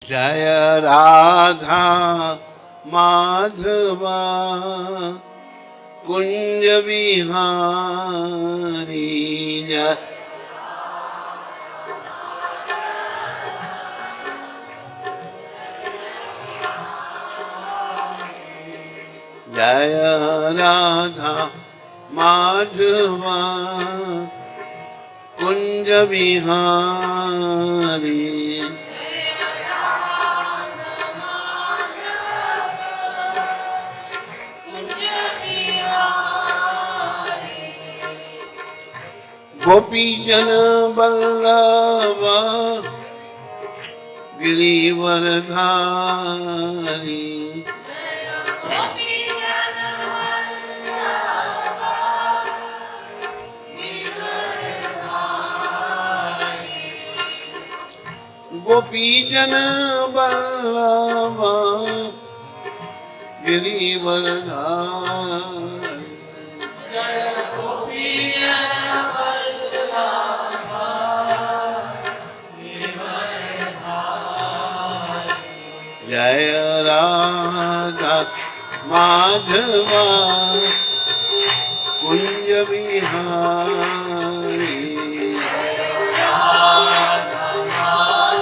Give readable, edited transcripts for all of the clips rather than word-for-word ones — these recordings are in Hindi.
जय राधा माधवा कुंज बिहारी जय राधा माधवा कुंज बिहारी गोपी जन बल्लभ गिरिवरधारी गोपी जन बल्लभ गिरिवरधारी जय राधा माधवा कुंज बिहारी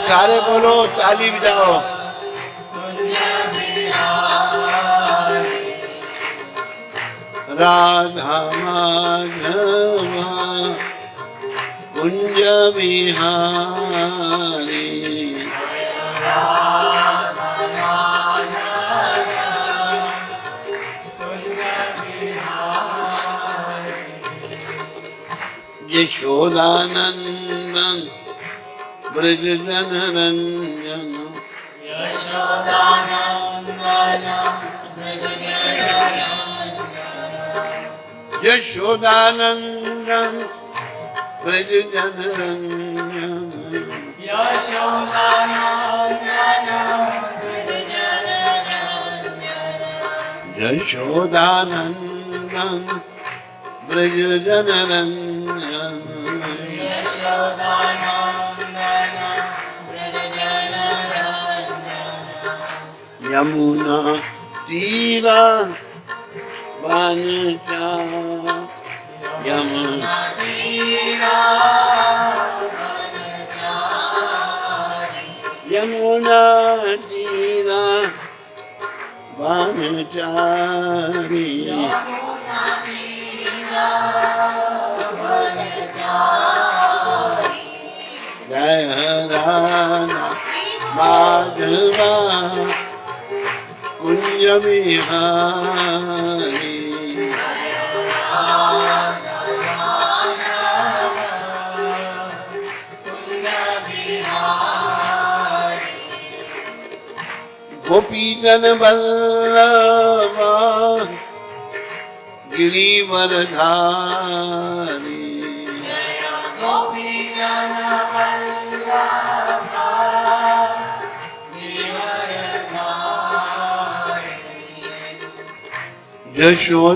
सारे बोलो ताली बजाओ राधा माधवा कुंज बिहारी यशोदानंदन ब्रज जन रंजन यशोदानंदन ब्रज जन रंजन यशोदानंदन ब्रज जन रंजन यमुना तीरा बनता यमुना यमुना तीरा बनचारी जय राधा माधवा कुंज बिहारी गोपी जन बल्लभ गिरिवरधारी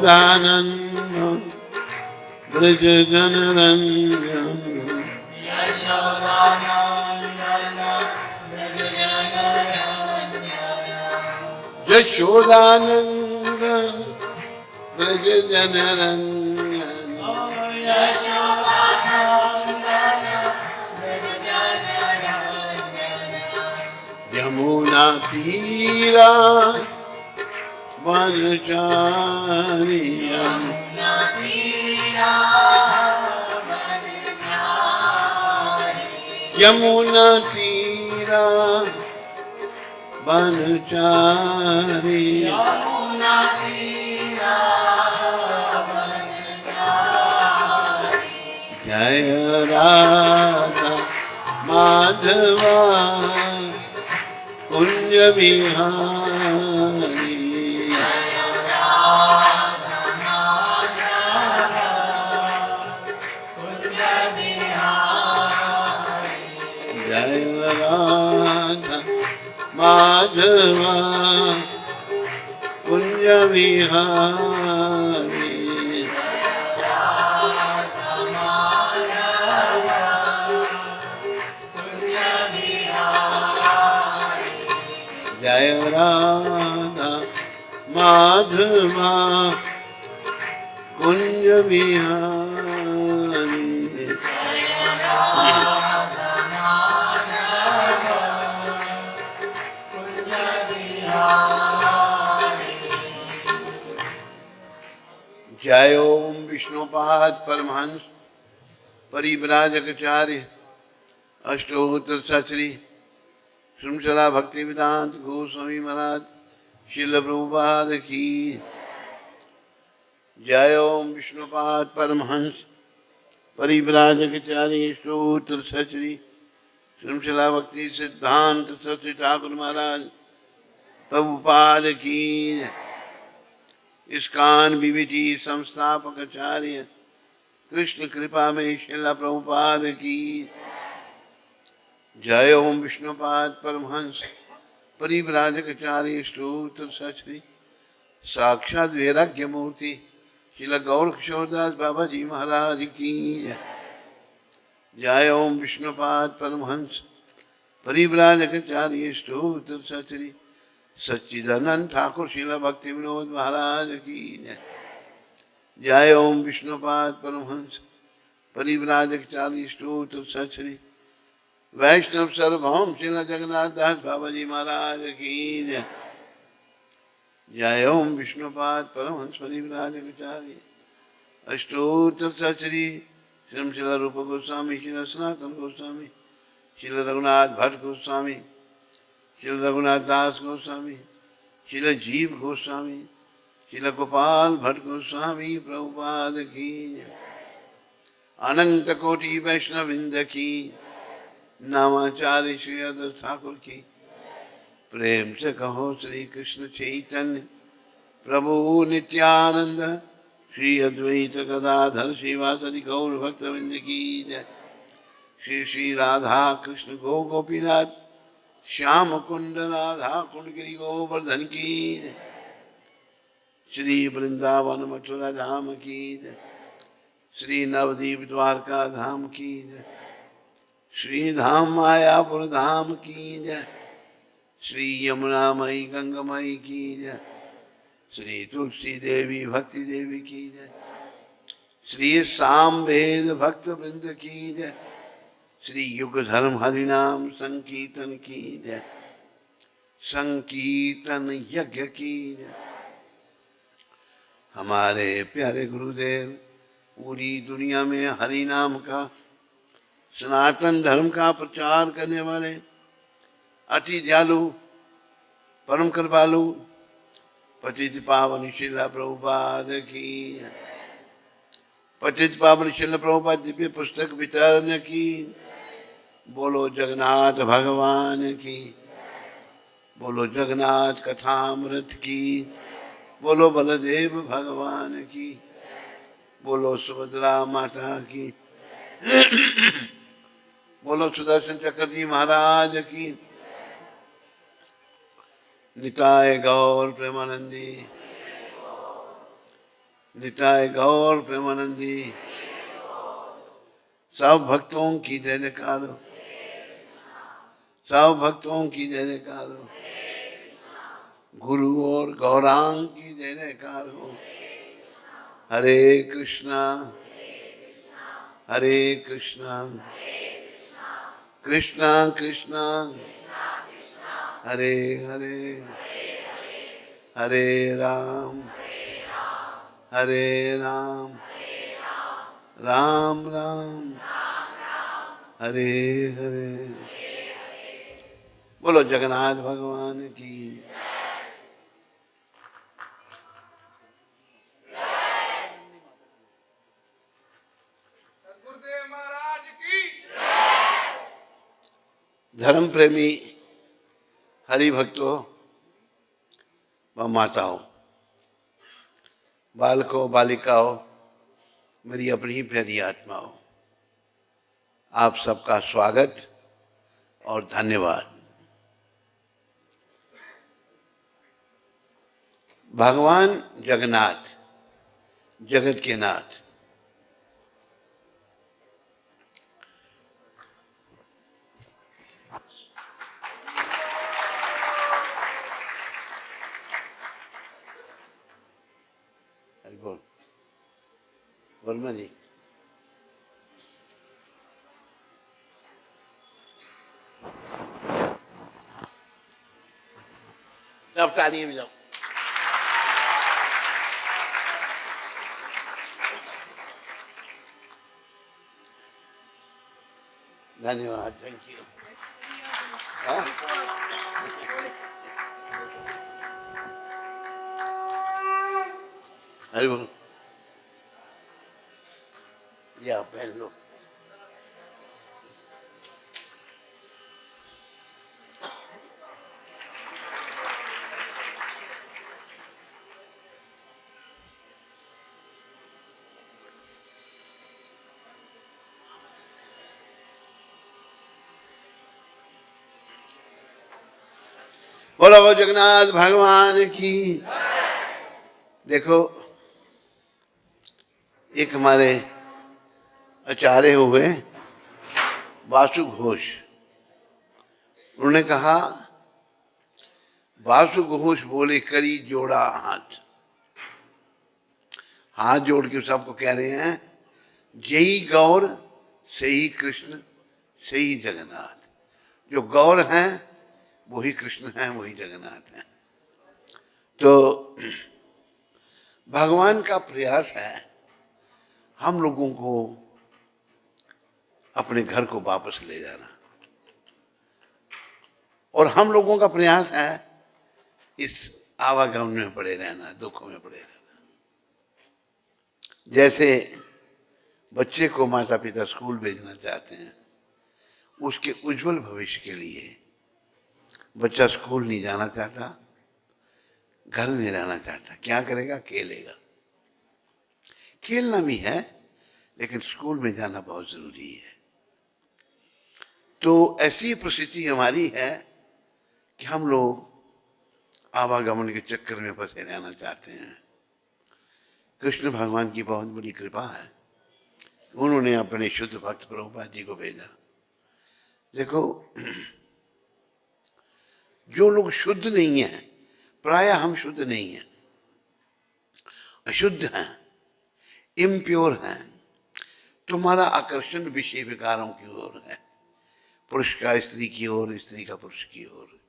यशोदानंदन ब्रज जन रंजन यशोदानंदन ब्रज जन रंजन यमुना तीरा बनचारी यमुना तीरा बनचारी जय राधा माधवा कुंज बिहारी जय राधा माधवा कुंज बिहारी जय राधा माधवा कुंज बिहारी। जय ओम विष्णुपाद परमहंस परिव्राजकाचार्य अष्टोत्तर सचरी श्रृंखला भक्ति वेदांत गोस्वामी महाराज श्रील प्रभुपाद की जय ओम विष्णुपाद परमहंस परिव्राजकाचार्य अष्टोत्तर सचरी श्रृंखला भक्ति सिद्धांत सचरी ठाकुर महाराज प्रभुपाद की इस्कान बीबीटी संस्थापक आचार्य कृष्ण कृपा में श्रीला प्रभुपाद की जय ओम विष्णुपाद परमहंस परिव्राजकाचार्य स्तोत्र सचरी साक्षात वैराग्य मूर्ति श्रील गौर किशोरदास बाबा जी महाराज की जय ओम विष्णुपाद परमहंस परिव्राजकाचार्य स्तोत्र सचरी सच्चिदानंद ठाकुर श्रील भक्ति विनोद महाराज की जय ओम विष्णुपाद परमहंस परिव्राजकाचार्य स्तोत्र सचरी वैष्णव सर्वभौम श्रील जगन्नाथ दास बाबा जी महाराज की जय ओम विष्णुपाद परमहंस परिव्राजकाचार्य अष्टोत्तर सचरी श्रील रूप गोस्वामी श्रील सनातन गोस्वामी श्रील रघुनाथ भट्ट गोस्वामी श्रील रघुनाथ दास गोस्वामी श्रील जीव गोस्वामी श्रील गोपाल भट्ट गोस्वामी प्रभुपाद की अनंत कोटि वैष्णव वृंद की नामाचार्य श्री अद्वैत ठाकुर की प्रेम से कहो श्री कृष्ण चैतन्य प्रभु नित्यानंद श्री अद्वैत गदाधर श्रीवासदि गौर भक्तवृंद की जय। श्री श्री राधा कृष्ण गो गोपीनाथ श्याम कुंड राधा कुंड गिरी गोवर्धन की श्री वृंदावन मथुरा धाम की श्री नवदीप द्वारका धाम की श्री धाम मायापुर धाम की जय। श्री यमुना मई गंगमयी की जय। श्री तुलसी देवी भक्ति देवी की जय। श्री साम वेद भक्त वृंद की जय। श्री युग धर्म हरिनाम संकीर्तन की जय। संकीर्तन यज्ञ की जय। हमारे प्यारे गुरुदेव पूरी दुनिया में हरि नाम का सनातन धर्म का प्रचार करने वाले अति दयालु परम कृपालु पतित पावन श्रील प्रभुपाद की पतित पावन श्रील प्रभुपाद दिव्य पुस्तक वितरण की बोलो जगन्नाथ भगवान की बोलो जगन्नाथ कथामृत की बोलो बलदेव भगवान की बोलो सुभद्रा माता की बोलो सुदर्शन चक्र जी महाराज की निताय गौर प्रेमानंदी निताय गौर प्रेमानंदी सब भक्तों की जय जयकार सब भक्तों की जय जयकार हो गुरु और गौरांग की जय जयकार हो हरे कृष्णा कृष्णा कृष्णा हरे हरे हरे राम राम राम हरे हरे। बोलो जगन्नाथ भगवान की धर्म प्रेमी हरि भक्तों व माताओं बालकों बालिकाओं मेरी अपनी ही प्यारी आत्माओं आप सबका स्वागत और धन्यवाद। भगवान जगन्नाथ जगत के नाथ वर्मा जी, अब तालियां बजाओ। धन्यवाद, थैंक यू। अरे वो या पहन लो। बोलो जगन्नाथ भगवान की। देखो, एक हमारे आचार्य हुए वासु घोष, उन्होंने कहा, वासु घोष बोले करी जोड़ा हाथ, हाथ जोड़ के सबको कह रहे हैं, जय गौर सही कृष्ण सही जगन्नाथ। जो गौर हैं वही कृष्ण हैं, वही जगन्नाथ हैं। तो भगवान का प्रयास है हम लोगों को अपने घर को वापस ले जाना, और हम लोगों का प्रयास है इस आवागमन में पड़े रहना, दुखों में पड़े रहना। जैसे बच्चे को माता पिता स्कूल भेजना चाहते हैं, उसके उज्जवल भविष्य के लिए बच्चा स्कूल नहीं जाना चाहता, घर में रहना चाहता, क्या करेगा? खेलेगा। खेलना भी है, लेकिन स्कूल में जाना बहुत जरूरी है। तो ऐसी परिस्थिति हमारी है कि हम लोग आवागमन के चक्कर में फंसे रहना चाहते हैं। कृष्ण भगवान की बहुत बड़ी कृपा है, उन्होंने अपने शुद्ध भक्त प्रभुपाद जी को भेजा। देखो, जो लोग शुद्ध नहीं है, प्रायः हम शुद्ध नहीं हैं, अशुद्ध हैं, इम्प्योर हैं, तुम्हारा आकर्षण विषय विकारों की ओर है, पुरुष का स्त्री की ओर, स्त्री का पुरुष की ओर।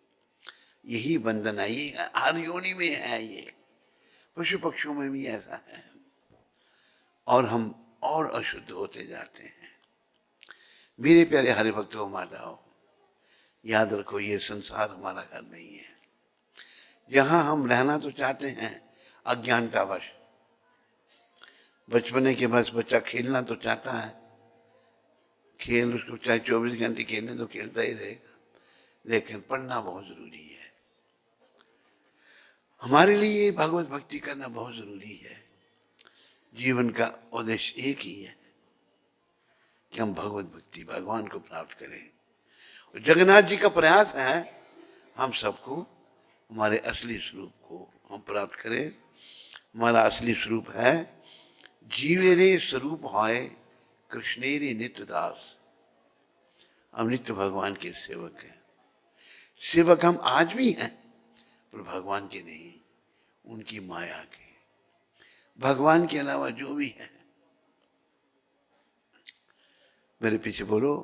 यही बंधन है, ये हर योनि में है, ये पशु पक्षियों में भी ऐसा है, और हम और अशुद्ध होते जाते हैं। मेरे प्यारे हरि भक्तों माताओं, याद रखो, ये संसार हमारा घर नहीं है। यहाँ हम रहना तो चाहते हैं अज्ञानतावश, बचपने के बस बच्चा खेलना तो चाहता है, खेल उसको चाहे 24 घंटे खेलने तो खेलता ही रहेगा, लेकिन पढ़ना बहुत जरूरी है। हमारे लिए भगवत भक्ति करना बहुत जरूरी है। जीवन का उद्देश्य एक ही है कि हम भगवत भक्ति, भगवान को प्राप्त करें। जगन्नाथ जी का प्रयास है हम सबको हमारे असली स्वरूप को हम प्राप्त करें। हमारा असली स्वरूप है जीवेरे स्वरूप होए कृष्णेरे नित्य दास। हम नित्य भगवान के सेवक हैं। सेवक हम आज भी हैं, पर भगवान के नहीं, उनकी माया के। भगवान के अलावा जो भी है, मेरे पीछे बोलो,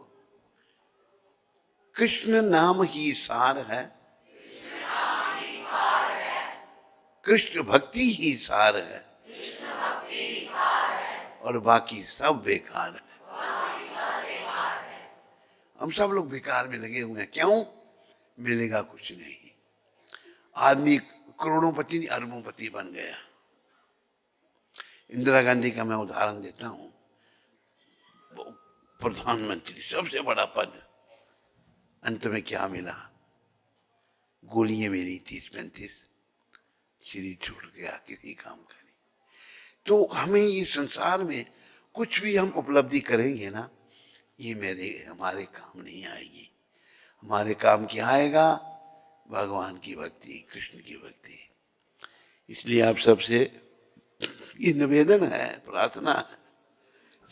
कृष्ण नाम ही सार है, कृष्ण भक्ति ही सार है, और बाकी सब बेकार है। हम सब लोग बेकार में लगे हुए हैं। क्यों? मिलेगा कुछ नहीं। आदमी करोड़ोंपति नहीं, अरबोंपति बन गया। इंदिरा गांधी का मैं उदाहरण देता हूं, प्रधानमंत्री, सबसे बड़ा पद, अंत में क्या मिला? गोलियां मिली 30-35, शरीर छूट गया, किसी काम का नहीं। तो हमें ये संसार में कुछ भी हम उपलब्धि करेंगे ना, ये हमारे काम नहीं आएगी। हमारे काम क्या आएगा? भगवान की भक्ति, कृष्ण की भक्ति। इसलिए आप सबसे ये निवेदन है, प्रार्थना है,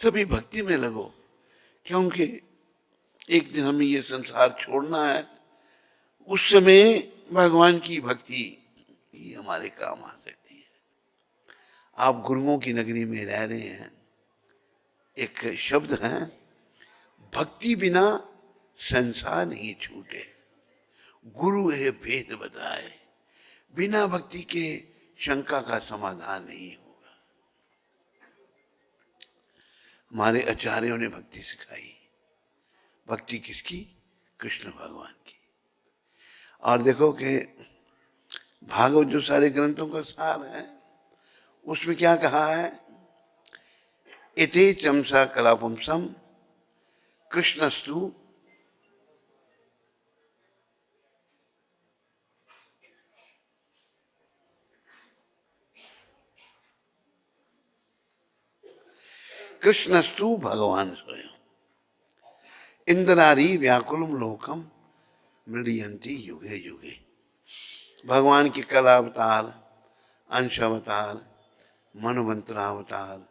सभी भक्ति में लगो, क्योंकि एक दिन हमें ये संसार छोड़ना है। उस समय भगवान की भक्ति ही हमारे काम आ सकती है। आप गुरुओं की नगरी में रह रहे हैं, एक शब्द है, भक्ति बिना संसार नहीं छूटे, गुरु है भेद बताए, बिना भक्ति के शंका का समाधान नहीं होगा। हमारे आचार्यों ने भक्ति सिखाई। भक्ति किसकी? कृष्ण भगवान की। और देखो कि भागवत जो सारे ग्रंथों का सार है, उसमें क्या कहा है? इति चमसा कलापुंसम कृष्णस्तु कृष्णस्तु भगवान स्वयं इंद्रारी व्याकुलम लोकम मृडयंती युगे युगे। भगवान की कला अवतार, अंश अवतार, मनवंतरावतार,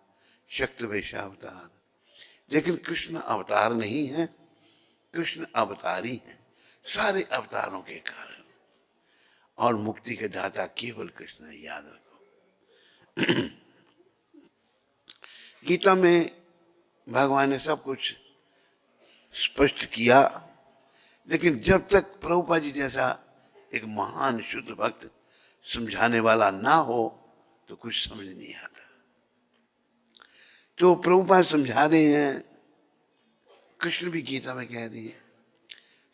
शक्तिवेशावतार, लेकिन कृष्ण अवतार नहीं है, कृष्ण अवतारी है सारे अवतारों के कारण। और मुक्ति के दाता केवल कृष्ण है, याद रखो। गीता में भगवान ने सब कुछ स्पष्ट किया, लेकिन जब तक प्रभुपाद जी जैसा एक महान शुद्ध भक्त समझाने वाला ना हो तो कुछ समझ नहीं आता। तो प्रभुपाद समझा रहे हैं, कृष्ण भी गीता में कह रही है,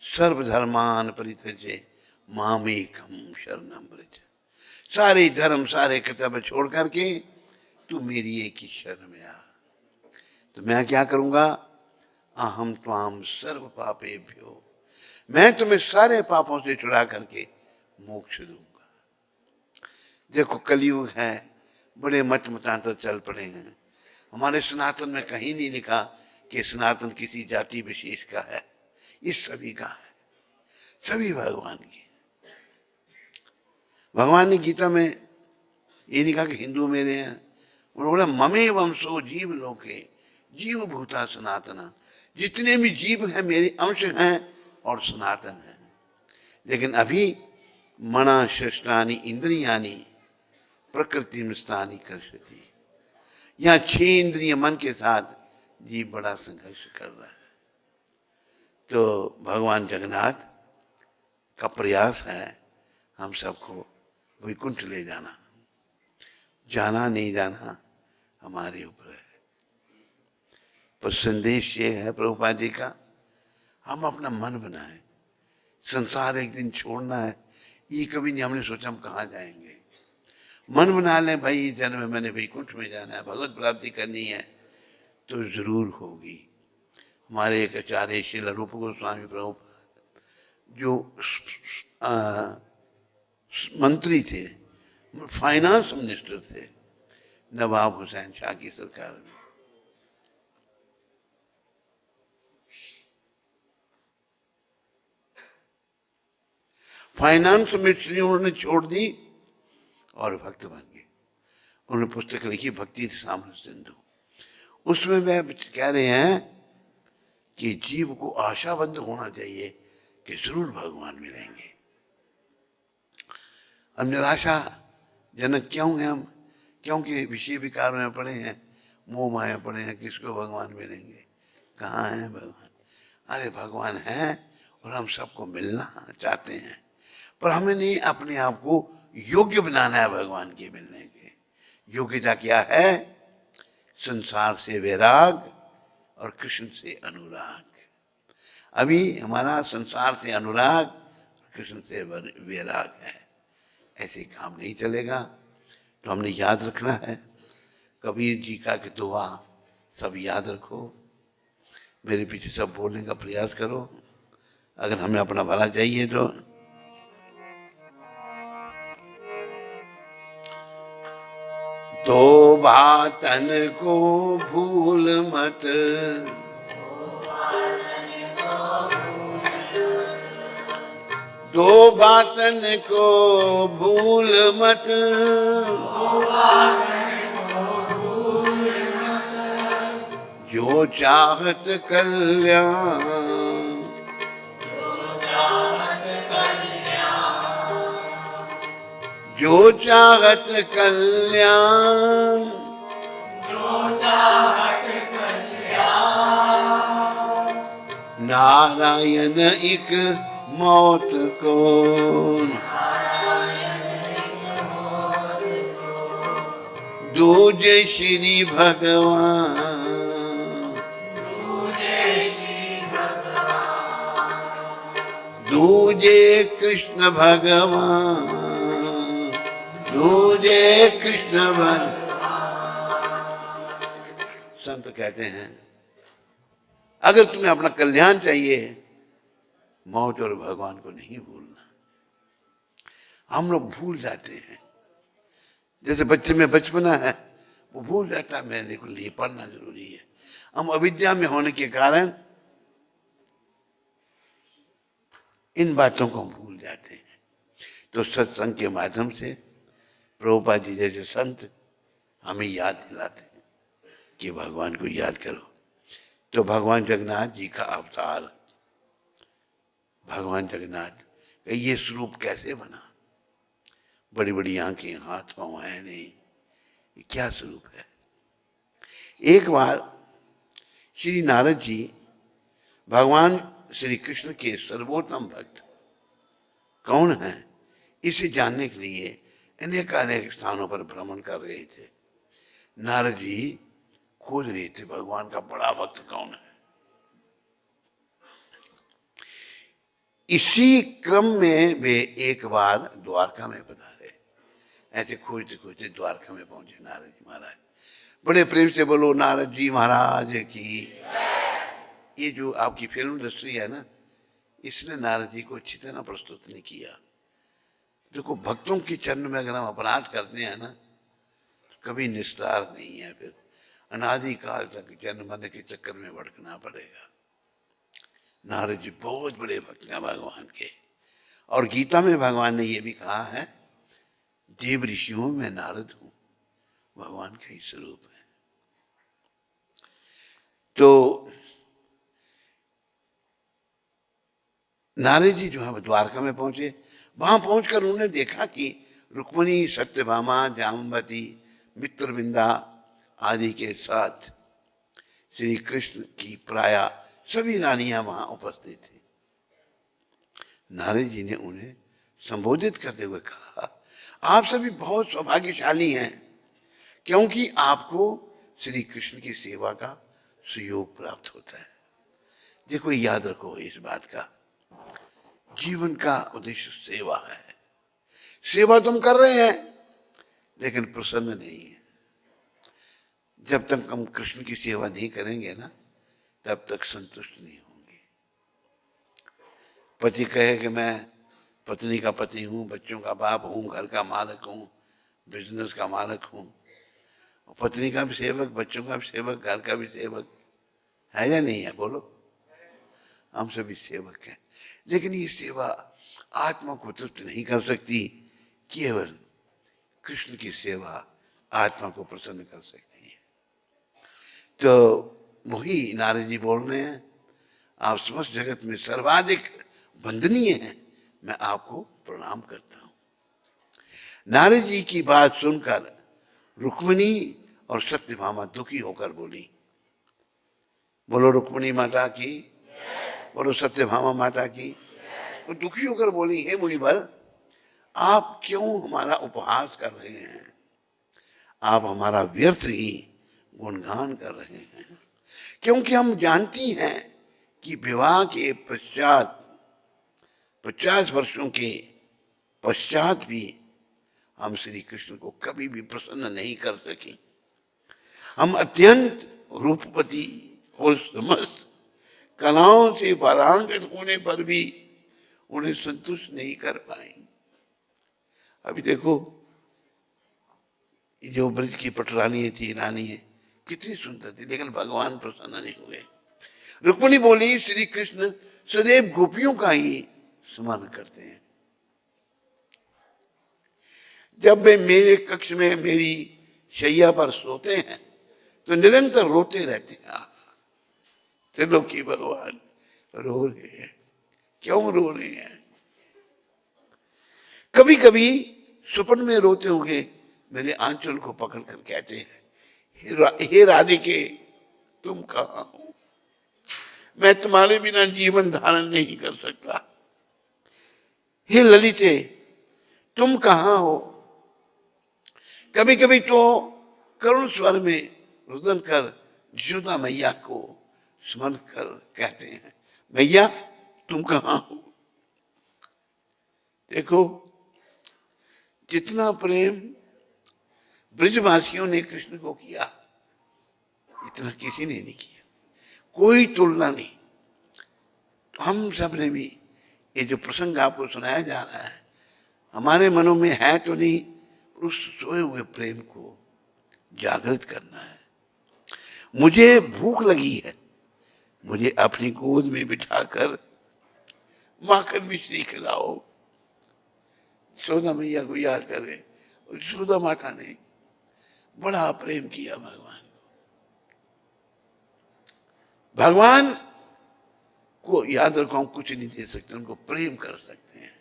सर्वधर्मान परित्यज्य मामेकम शरणम व्रज। सारे धर्म सारे कर्तव्य छोड़ करके तू मेरी एक ही शरण में आ, तो मैं क्या करूंगा? अहम त्वाम सर्व पापेभ्यो, मैं तुम्हें सारे पापों से छुड़ा करके मोक्ष दूंगा। देखो कलयुग है, बड़े मत मतांतर चल पड़े हैं। हमारे सनातन में कहीं नहीं लिखा कि सनातन किसी जाति विशेष का है, ये सभी का है, सभी भगवान की। भगवान ने गीता में ये नहीं कहा कि हिंदू मेरे हैं, उन्होंने बोला ममे वंशो जीव लोके जीव भूता सनातना, जितने भी जीव हैं मेरे अंश हैं और सनातन हैं। लेकिन अभी मना शस्त्राणी इंद्रियानी प्रकृति मिस्तानी कर्षति, यहाँ 6 इंद्रिय मन के साथ जीव बड़ा संघर्ष कर रहा है। तो भगवान जगन्नाथ का प्रयास है हम सबको वैकुंठ ले जाना। जाना नहीं जाना हमारे ऊपर है, पर संदेश ये है प्रभुपाद जी का, हम अपना मन बनाएं। संसार एक दिन छोड़ना है, ये कभी नहीं हमने सोचा हम कहाँ जाएंगे। मन बना लें भाई, जन्म में मैंने वैकुंठ में जाना है, भगवत प्राप्ति करनी है, तो जरूर होगी। हमारे एक आचार्य श्री रूप गोस्वामी प्रभुपाद जो मंत्री थे, फाइनेंस मिनिस्टर थे नवाब हुसैन शाह की सरकार में, फाइनेंस मिनिस्ट्री उन्होंने छोड़ दी और भक्त बन गए। उन्होंने पुस्तक लिखी भक्ति रसामृत सिंधु। उसमें वह कह रहे हैं कि जीव को आशाबंद होना चाहिए कि जरूर भगवान मिलेंगे। अब निराशा जनक क्यों है हम? क्योंकि विषय विकारों में पड़े हैं, मोह माया पड़े हैं, किसको भगवान मिलेंगे? कहाँ है भगवान? अरे भगवान है और हम सबको मिलना चाहते हैं, पर हमें नहीं अपने आप को योग्य बनाना है भगवान के मिलने के। योग्यता क्या है? संसार से वैराग और कृष्ण से अनुराग। अभी हमारा संसार से अनुराग, कृष्ण से वैराग है। ऐसे काम नहीं चलेगा। तो हमने याद रखना है, कबीर जी का दुआ सब याद रखो, मेरे पीछे सब बोलने का प्रयास करो, अगर हमें अपना भला चाहिए तो। दो बातन को भूल मत, दो बातन को भूल मत, जो चाहत कल्याण, जो चाहत कल्याण, नारायण एक मौत को, दूजे श्री भगवान, दूजे कृष्ण भगवान, दूजे कृष्ण भगवान। संत कहते हैं अगर तुम्हें अपना कल्याण चाहिए, मौत और भगवान को नहीं भूलना। हम लोग भूल जाते हैं, जैसे बच्चे में बचपना है, वो भूल जाता है मेरे को लिए पढ़ना जरूरी है। हम अविद्या में होने के कारण इन बातों को भूल जाते हैं। तो सत्संग के माध्यम से प्रभुपाद जी जैसे संत हमें याद दिलाते हैं कि भगवान को याद करो। तो भगवान जगन्नाथ जी का अवतार, भगवान जगन्नाथ का ये स्वरूप कैसे बना? बड़ी बड़ी आंखें, हाथ पांव है नहीं, ये क्या स्वरूप है? एक बार श्री नारद जी भगवान श्री कृष्ण के सर्वोत्तम भक्त कौन है इसे जानने के लिए अनेक अनेक स्थानों पर भ्रमण कर रहे थे। नारद जी खोज रहे थे भगवान का बड़ा भक्त कौन है। इसी क्रम में वे एक बार द्वारका में पधारे। ऐसे खोजते खोजते द्वारका में पहुंचे नारद जी महाराज। बड़े प्रेम से बोलो नारद जी महाराज की। ये जो आपकी फिल्म इंडस्ट्री है ना, इसने नारद जी को अच्छी तरह प्रस्तुत नहीं किया। देखो भक्तों के चरण में अगर हम अपराध करते हैं ना, तो कभी निस्तार नहीं है, फिर अनादि काल तक जन्म मरने के चक्कर में भटकना पड़ेगा। नारद जी बहुत बड़े भक्त हैं भगवान के, और गीता में भगवान ने ये भी कहा है, देव ऋषियों में नारद हूं, भगवान का ही स्वरूप है। तो नारद जी जो है द्वारका में पहुंचे। वहां पहुंचकर उन्होंने देखा कि रुक्मिणी, सत्यभामा, जाम्बवती, मित्रविंदा आदि के साथ श्री कृष्ण की प्राय सभी रानियां वहां उपस्थित थी। नारद जी ने उन्हें संबोधित करते हुए कहा, आप सभी बहुत सौभाग्यशाली हैं, क्योंकि आपको श्री कृष्ण की सेवा का सुयोग प्राप्त होता है। देखो याद रखो इस बात का, जीवन का उद्देश्य सेवा है। सेवा तुम कर रहे हैं लेकिन प्रसन्न नहीं है। जब तक हम कृष्ण की सेवा नहीं करेंगे ना, तब तक संतुष्ट नहीं होंगे। पति कहे कि मैं पत्नी का पति हूं, बच्चों का बाप हूं, घर का मालिक हूं, बिजनेस का मालिक हूं, पत्नी का भी सेवक, बच्चों का भी सेवक, घर का भी सेवक है या नहीं है? बोलो, हम सभी सेवक हैं। लेकिन ये सेवा आत्मा को तृप्त नहीं कर सकती, केवल कृष्ण की सेवा आत्मा को प्रसन्न कर सकती है। तो वही नारद जी बोल रहे हैं, आप समस्त जगत में सर्वाधिक वंदनीय हैं, मैं आपको प्रणाम करता हूं। नारद जी की बात सुनकर रुक्मिणी और सत्यभामा दुखी होकर बोली। बोलो रुक्मिणी माता की, बोलो सत्यभामा माता की। तो दुखी होकर बोली, हे मुनिवर, आप क्यों हमारा उपहास कर रहे हैं? आप हमारा व्यर्थ ही गुणगान कर रहे हैं, क्योंकि हम जानती हैं कि विवाह के पश्चात 50 वर्षों के पश्चात भी हम श्री कृष्ण को कभी भी प्रसन्न नहीं कर सके। हम अत्यंत रूपवती और समस्त कलाओं से पारंगत होने पर भी उन्हें संतुष्ट नहीं कर पाए। अभी देखो जो ब्रज की पटरानी थी, रानी है, कितनी सुंदर थी, लेकिन भगवान प्रसन्न नहीं हुए। रुक्मिणी बोली, श्री कृष्ण सदैव गोपियों का ही स्मरण करते हैं। जब वे मेरे कक्ष में मेरी शैया पर सोते हैं तो निरंतर रोते रहते हैं। त्रिलोकी भगवान रो रहे हैं, क्यों रो रहे हैं? कभी कभी स्वप्न में रोते हुए मेरे आंचल को पकड़कर कहते हैं, हे राधिके तुम कहाँ हो? मैं तुम्हारे बिना जीवन धारण नहीं कर सकता। हे ललिते, तुम कहाँ हो? कभी कभी तो करुण स्वर में रुदन कर यशोदा मैया को स्मरण कर कहते हैं, मैया तुम कहाँ हो? देखो, जितना प्रेम ब्रजवासियों ने कृष्ण को किया, इतना किसी ने नहीं किया, कोई तुलना नहीं। तो हम सब ने भी ये जो प्रसंग आपको सुनाया जा रहा है, हमारे मनों में है तो नहीं, उस सोए हुए प्रेम को जागृत करना है। मुझे भूख लगी है, मुझे अपनी गोद में बिठाकर माखन मिश्री खिलाओ। यशोदा मैया को याद करें, यशोदा माता ने बड़ा प्रेम किया भगवान को। भगवान को याद रखो, हम कुछ नहीं दे सकते, उनको प्रेम कर सकते हैं।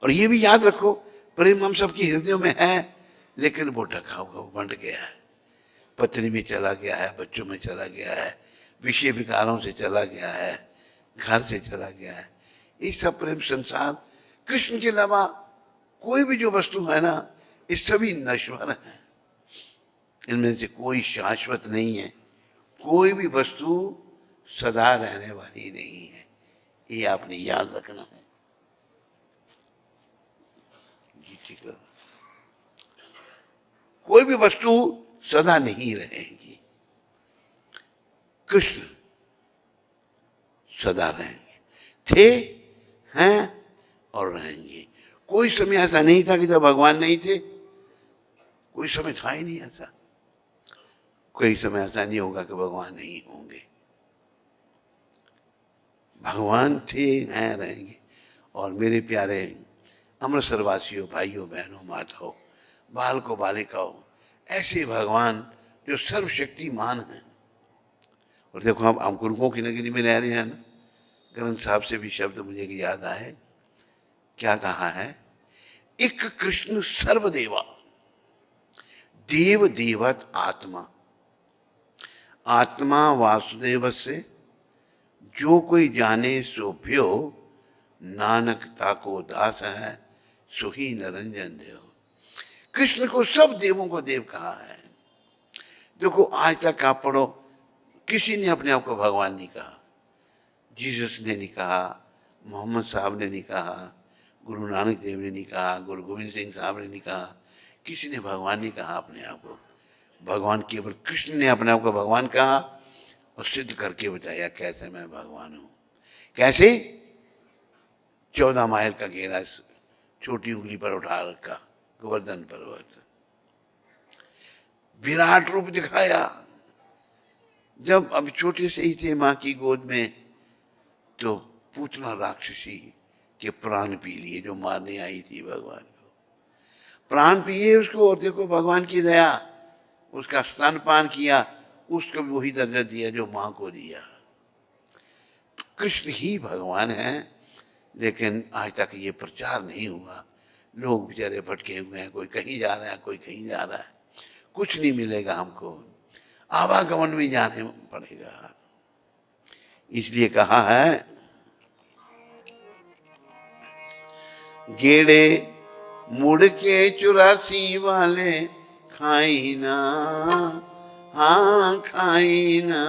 और ये भी याद रखो, प्रेम हम सबके हृदयों में है, लेकिन वो ढका हुआ, वो बंट गया है, पत्नी में चला गया है, बच्चों में चला गया है, विषय विकारों से चला गया है, घर से चला गया है। ये सब प्रेम संसार, कृष्ण के अलावा कोई भी जो वस्तु है ना, ये सभी नश्वर है, इनमें से कोई शाश्वत नहीं है, कोई भी वस्तु सदा रहने वाली नहीं है। ये आपने याद रखना है। जी ठीक है, कोई भी वस्तु सदा नहीं रहेगी, कृष्ण सदा रहेंगे, थे, हैं और रहेंगे। कोई समय ऐसा नहीं था कि जब भगवान नहीं थे, कोई समय था ही नहीं ऐसा, कोई समय ऐसा नहीं होगा कि भगवान नहीं होंगे। भगवान थे, हैं, रहेंगे। और मेरे प्यारे अमृतसरवासियों, भाइयों बहनों, माताओं, बालकों बालिकाओं, ऐसे भगवान जो सर्वशक्तिमान हैं। और देखो, हम गुरुओं की नगरी में रह रहे हैं ना, ग्रंथ साहब से भी शब्द मुझे याद आए, क्या कहा है? एक कृष्ण सर्वदेवा, देव देवत आत्मा, आत्मा वासुदेव से जो कोई जाने सो भ्यो, नानक ताको दास है सुही निरंजन देव। कृष्ण को सब देवों को देव कहा है। देखो, आज तक आप पढ़ो, किसी ने अपने आप को भगवान नहीं कहा। जीसस ने नहीं कहा, मोहम्मद साहब ने नहीं कहा, गुरु नानक देव ने नहीं कहा, गुरु गोविंद सिंह साहब ने नहीं कहा, किसी ने भगवान नहीं कहा अपने आप को। भगवान केवल कृष्ण ने अपने आप को भगवान कहा और सिद्ध करके बताया कैसे मैं भगवान हूं। कैसे? 14 माइल का घेरा छोटी उंगली पर उठा रखा, गोवर्धन पर्वत, विराट रूप दिखाया। जब अब छोटे से ही थे माँ की गोद में, तो पूतना राक्षसी के प्राण पी लिए, जो मारने आई थी भगवान को, प्राण पिए उसको। और देखो भगवान की दया, उसका स्तनपान किया, उसको भी वही दर्जा दिया जो माँ को दिया। तो कृष्ण ही भगवान है, लेकिन आज तक ये प्रचार नहीं हुआ। लोग बेचारे भटके हुए हैं, कोई कहीं जा रहा है, कोई कहीं जा रहा है, कुछ नहीं मिलेगा हमको, आवागमन में जाने पड़ेगा। इसलिए कहा है, गेड़े मुड़ के 84 वाले खाई ना, हाँ खाई ना,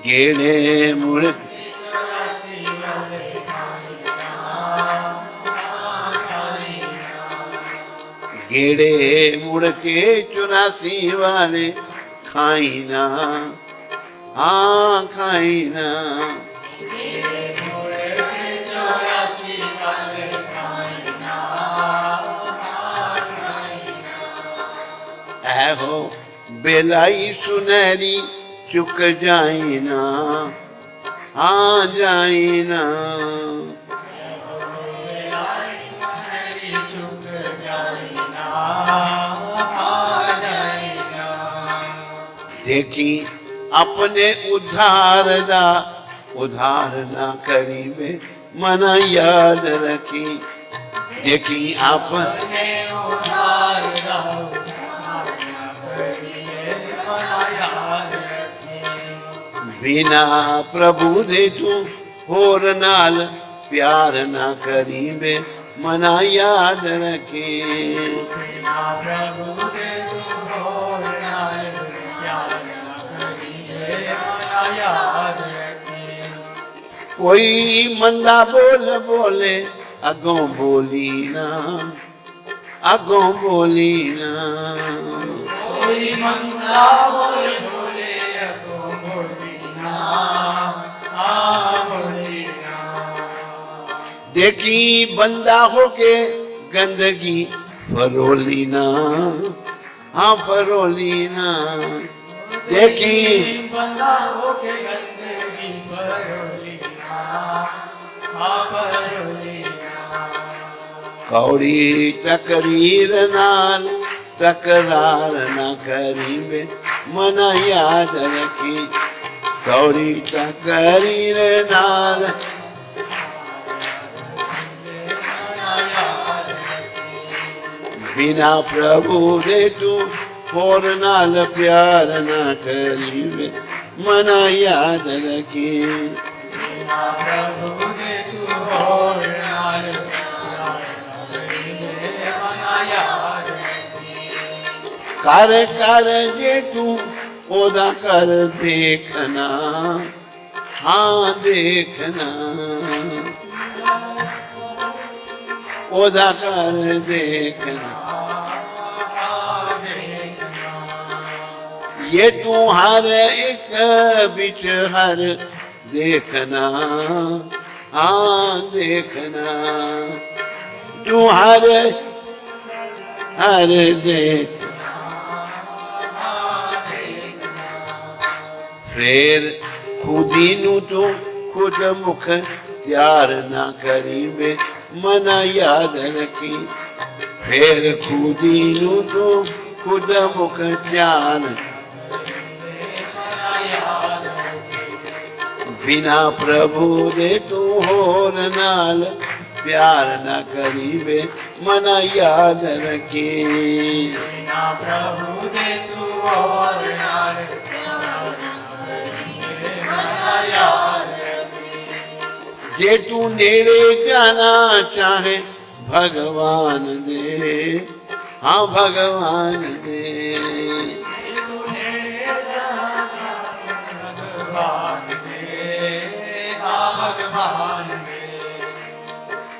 गेड़े मुड़ के 84 वाले खाई ना, हाँ खाई ना, गेड़े मुड़ के 84 वाले खाई ना, हाँ खाई ना, हो बेलाई सुनहरी चुक जाई ना, हाँ जाई ना, बेलाई सुनहरी चुक जाई ना, हाँ जाई ना, देखी अपने उद्धार ना करी में मना याद रखी, देखी अपने उद्धार बिना प्रभु दे तू होर नाल प्यार ना करी बे मना याद रखे। बिना प्रभु दे तू होर नाल प्यार ना करी बे मना याद रखे। कोई मंदा बोल बोले अगों बोली ना, अगों बोली ना। कोई मंदा बोल बोले अगों बोली ना, बोली ना। देखी बंदा होके गंदगी फरोली ना, हाँ फरोली ना। देखी बंदा होके गंदगी फरोली ना, फरोली ना। कौड़ी तकरीर नाल तकरार न करीबे मना याद रखी। कौड़ी तकरीर नाल बिना प्रभु दे तू होर नाल प्यार न करीबे मना याद रखी। बिना प्रभु दे तू होर नाल प्यार न करीबे मना याद रखी। कर जे तू ओदा कर देखना, हाँ देखना। ओदा कर देखना, ये तू हर एक बिच हर देखना, हाँ देखना। तू हर देख फिर खुदी नू तू खुद मुख त्यार ना करीबे मना याद रखी। फिर खुदी नू तू खुद मुख त्यार बिना प्रभु दे तू होर नाल प्यार न करीबे मना याद रखी। बिना प्रभु दे तू होर नाल प्यार न करीबे मना याद रखी। जे तू नेड़े जाना चाहे भगवान दे, हाँ भगवान दे। तू नेड़े जाना चाहे भगवान दे, हाँ भगवान दे।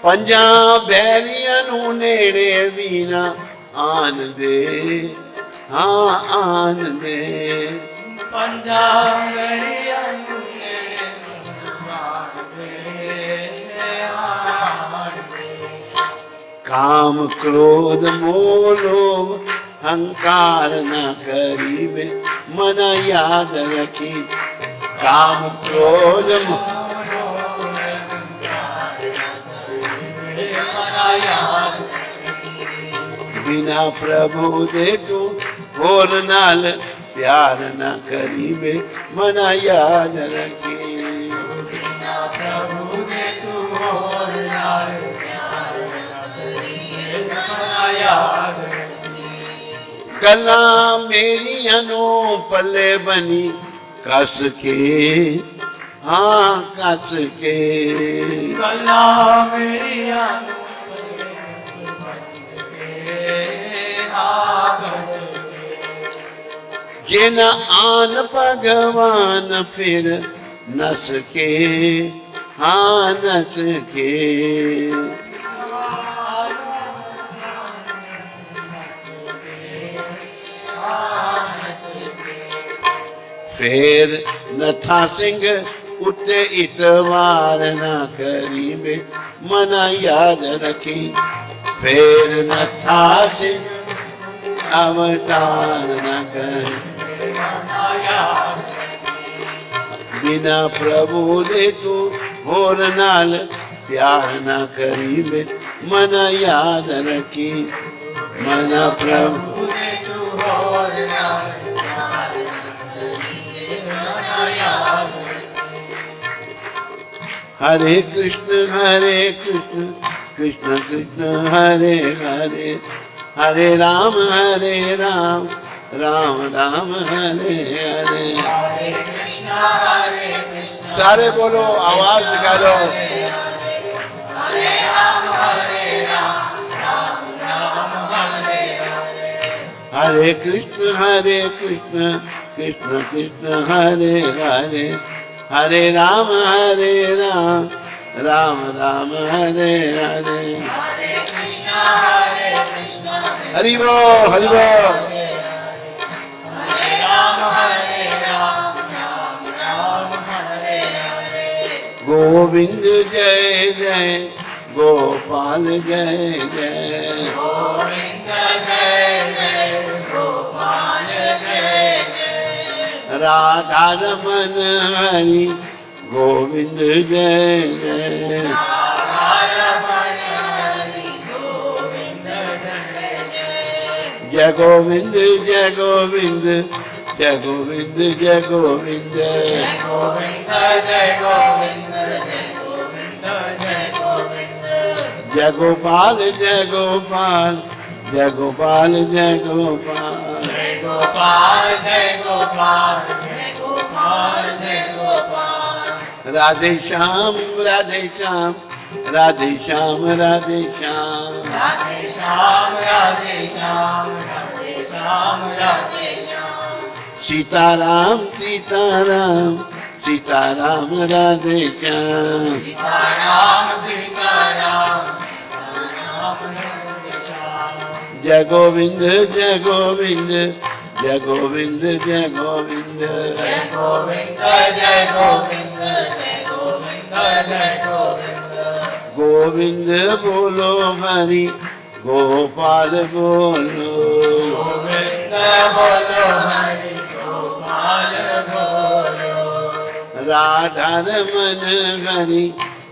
पंजा बैरियां नू नेड़े भी ना आन दे, हाँ आन दे। पंजाब बैरियां नू नेड़े भगवान दे, आन दे। काम क्रोध मोह लोभ अहंकार न करीबे मना याद रखी। काम क्रोध मोह बिना प्रभु दे तू होर नाल प्यार न करीबे मना याद रखी। बिना प्रभु दे तू होर नाल प्यार न करीबे मना याद रखी। गल्लां मेरियां नू पल्ले बनी कस के, हाँ कस के। गल्लां मेरियां नू जिन आन भगवान फिर नस के, हाँ नस के। फिर नथा सिंह उते इतवार ना करीबे मना याद रखी। फिर नथा सिंह अवतार न कर बिना प्रभु दे तू होर नाल प्यार न करीबे मना याद रखी। मना प्रभु दे तू होर नाल प्यार न करीबे मना याद रखी। हरे कृष्ण कृष्ण कृष्ण हरे हरे, हरे राम राम राम हरे हरे। हरे कृष्णा सारे बोलो, आवाज निकालो। हरे राम राम राम हरे हरे। हरे कृष्ण कृष्ण कृष्ण हरे हरे, हरे राम राम राम हरे हरे। हरे कृष्णा हरि बोल हरि बोल। हरे राम राम राम हरे हरे। गोविंद जय जय, गोपाल जय जय। गोविंद जय जय, गोपाल जय जय। राधा रमन हरि गोविंद जय जय। राधारमण हरि गोविंद जय जय। जय गोविंद जय गोविंद जय गोविंद जय गोविंद। जय गोविंद जय गोविंद जय गोविंद जय गोविंद। जय गोपाल जय गोपाल जय गोपाल जय गोपाल। जय गोपाल जय गोपाल जय गोपाल जय गोपाल। राधे श्याम राधे श्याम राधे श्याम राधे श्याम। राधे श्याम राधे श्याम राधे श्याम राधे श्याम। सीताराम सीताराम सीताराम राधे श्याम। सीताराम सीताराम सीताराम राधे श्याम। जय गोविंद जय गोविंद जय गोविंद जय गोविंद। जय गोविंद जय गोविंद जय गोविंद जय गोविंद। गोविंद बोलो हरि गोपाल बोलो। गोविंद बोलो हरि गोपाल बोलो। राधा रमन हरि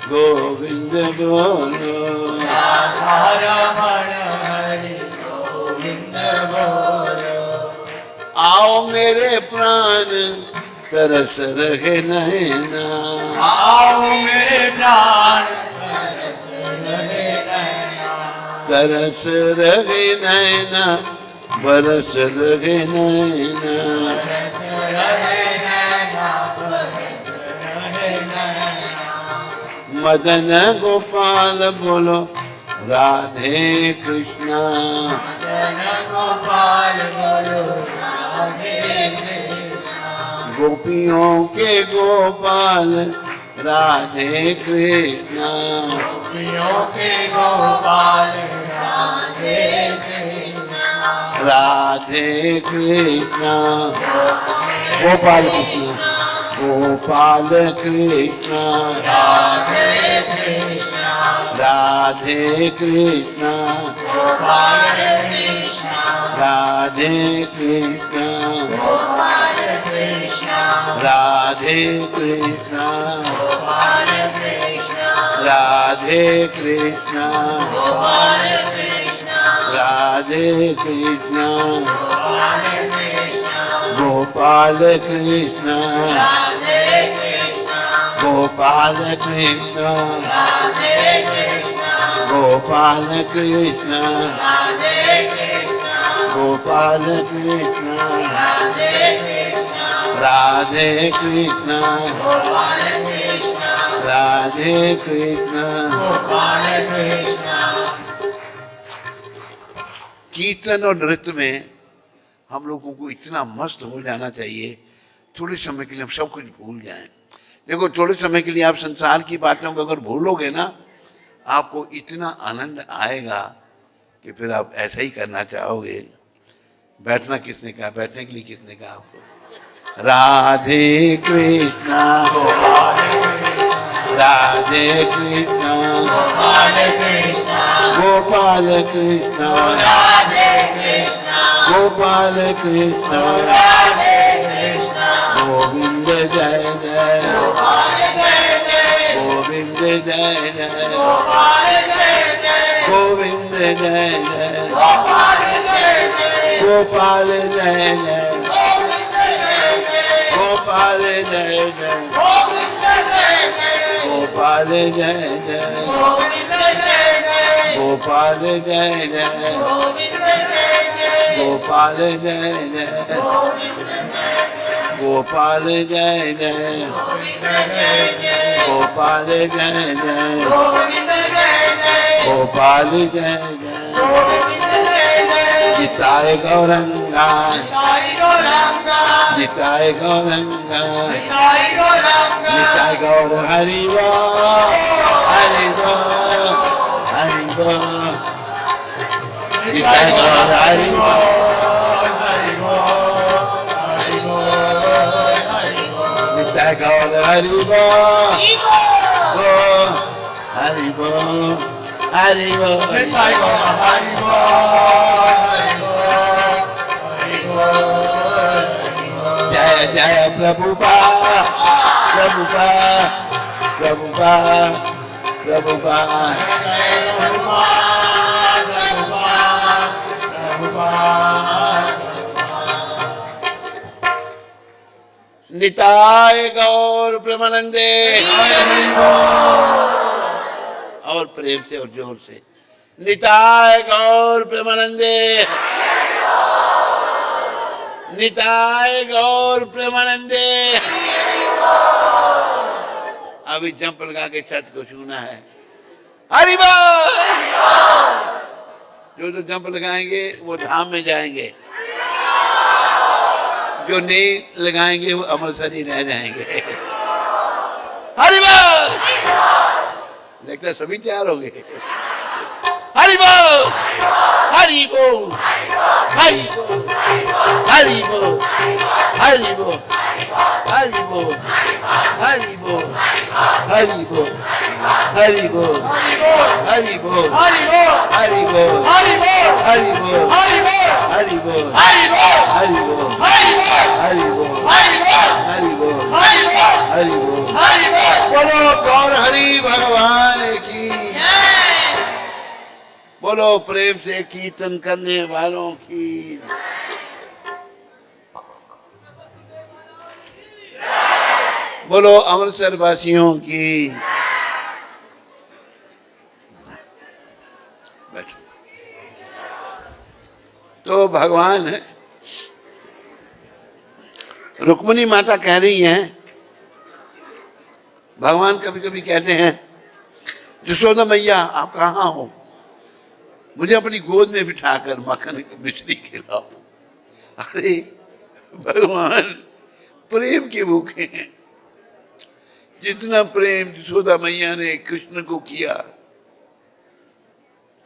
गोविंद बोलो। राधारमण हरि गोविंद बोलो। आओ मेरे प्राण तरस रहे नैना। आओ मेरे प्राण तरस रहे नैना। तरस रहे नैना बरस रहे नैना। तरस रहे नैना तरस रहे नैना। मदन गोपाल बोलो राधे कृष्णा। मदन गोपाल बोलो राधे कृष्णा। गोपियों के गोपाल राधे कृष्णा। गोपियों के गोपाल राधे कृष्णा। राधे कृष्णा गोपाल कृष्णा गोपाल कृष्णा। राधे कृष्णा राधे कृष्णा गोपाल कृष्णा। राधे कृष्णा गोपाल कृष्णा राधे कृष्णा गोपाल कृष्णा। राधे कृष्णा गोपाल कृष्णा राधे कृष्णा गोपाल कृष्णा। गोपाल कृष्णा राधे कृष्णा गोपाल कृष्णा राधे कृष्णा। गोपाल कृष्णा राधे कृष्णा गोपाल कृष्णा राधे कृष्णा। राधे कृष्णा गोपाल कृष्णा राधे कृष्णा। गोपाल कृष्णा। कीर्तन और नृत्य में हम लोगों को इतना मस्त हो जाना चाहिए, थोड़े समय के लिए हम सब कुछ भूल जाएं। देखो, थोड़े समय के लिए आप संसार की बातों को अगर भूलोगे ना, आपको इतना आनंद आएगा कि फिर आप ऐसा ही करना चाहोगे। बैठना किसने कहा? बैठने के लिए किसने कहा आपको? राधे कृष्णा राधे कृष्णा गोपाल कृष्णा गोपाल कृष्णा राधे कृष्णा गोपाल कृष्णा राधे कृष्णा। गोविंद जय जय गोपाल जय जय गोविंद जय जय गोपाल जय जय गोविंद जय जय गोपाल जय जय गोपाल जय जय गोविंद जय जय गोपाल जय जय गोविंद जय जय गोपाल जय जय गोविंद जय जय गोपाल गोपाल जय जय गोविंद जय जय गोपाल जय जय गोपाल जय जय गोविंद जय जय गोपाल जय जय गोविंद जय जय गोपाल जय जय गोविंद जय जय निताय गौरंगा निताय गौरंगा निताय गौरंगा निताय गौरंगा निताय गौर हरि बोल हरि बोल हरि बोल निताय गौर हरि बोल हरि बोल हरि बोल हरि बोल निताय गौर हरि बोल बोल हरि बोल हरि बोल निताय गौर हरि बोल हरि बोल हरि बोल जय जय प्रभुपाद प्रभुपाद प्रभुपाद प्रभुपाद जय प्रभुपाद प्रभुपाद प्रभुपाद निताय गौर प्रेमानंदे हरि बोल और प्रेम से और जोर से निताय गौर प्रेमानंदे निताय गौर प्रेमानंदे अभी जंप लगा के सच को छूना है हरि बोल जो जंप लगाएंगे वो धाम में जाएंगे जो नहीं लगाएंगे वो अमृतसर ही रह जाएंगे हरि बोल लगता है सभी तैयार हो गए हरि बोल हरि बोल हरि बोल हरि बोल हरि बोल हरि बोल हरि बोल हरि बोल हरि बोल हरि बोल हरि बोल हरि बोल हरि बोल हरि बोल हरि बोल हरि बोल हरि बोल हरि हरि बोल बोल हरि बोल हरि बोल हरि बोल हरि हरि बोल बोल हरि बोल बोलो गौर हरि भगवान की बोलो प्रेम से कीर्तन करने वालों की बोलो अमृतसर वासियों की बैठो। तो भगवान है रुक्मिणी माता कह रही हैं भगवान कभी कभी कहते हैं यशोदा मैया आप कहाँ हो मुझे अपनी गोद में बिठाकर मक्खन मिश्री खिलाओ अरे भगवान प्रेम के भूखे हैं जितना प्रेम यशोदा मैया ने कृष्ण को किया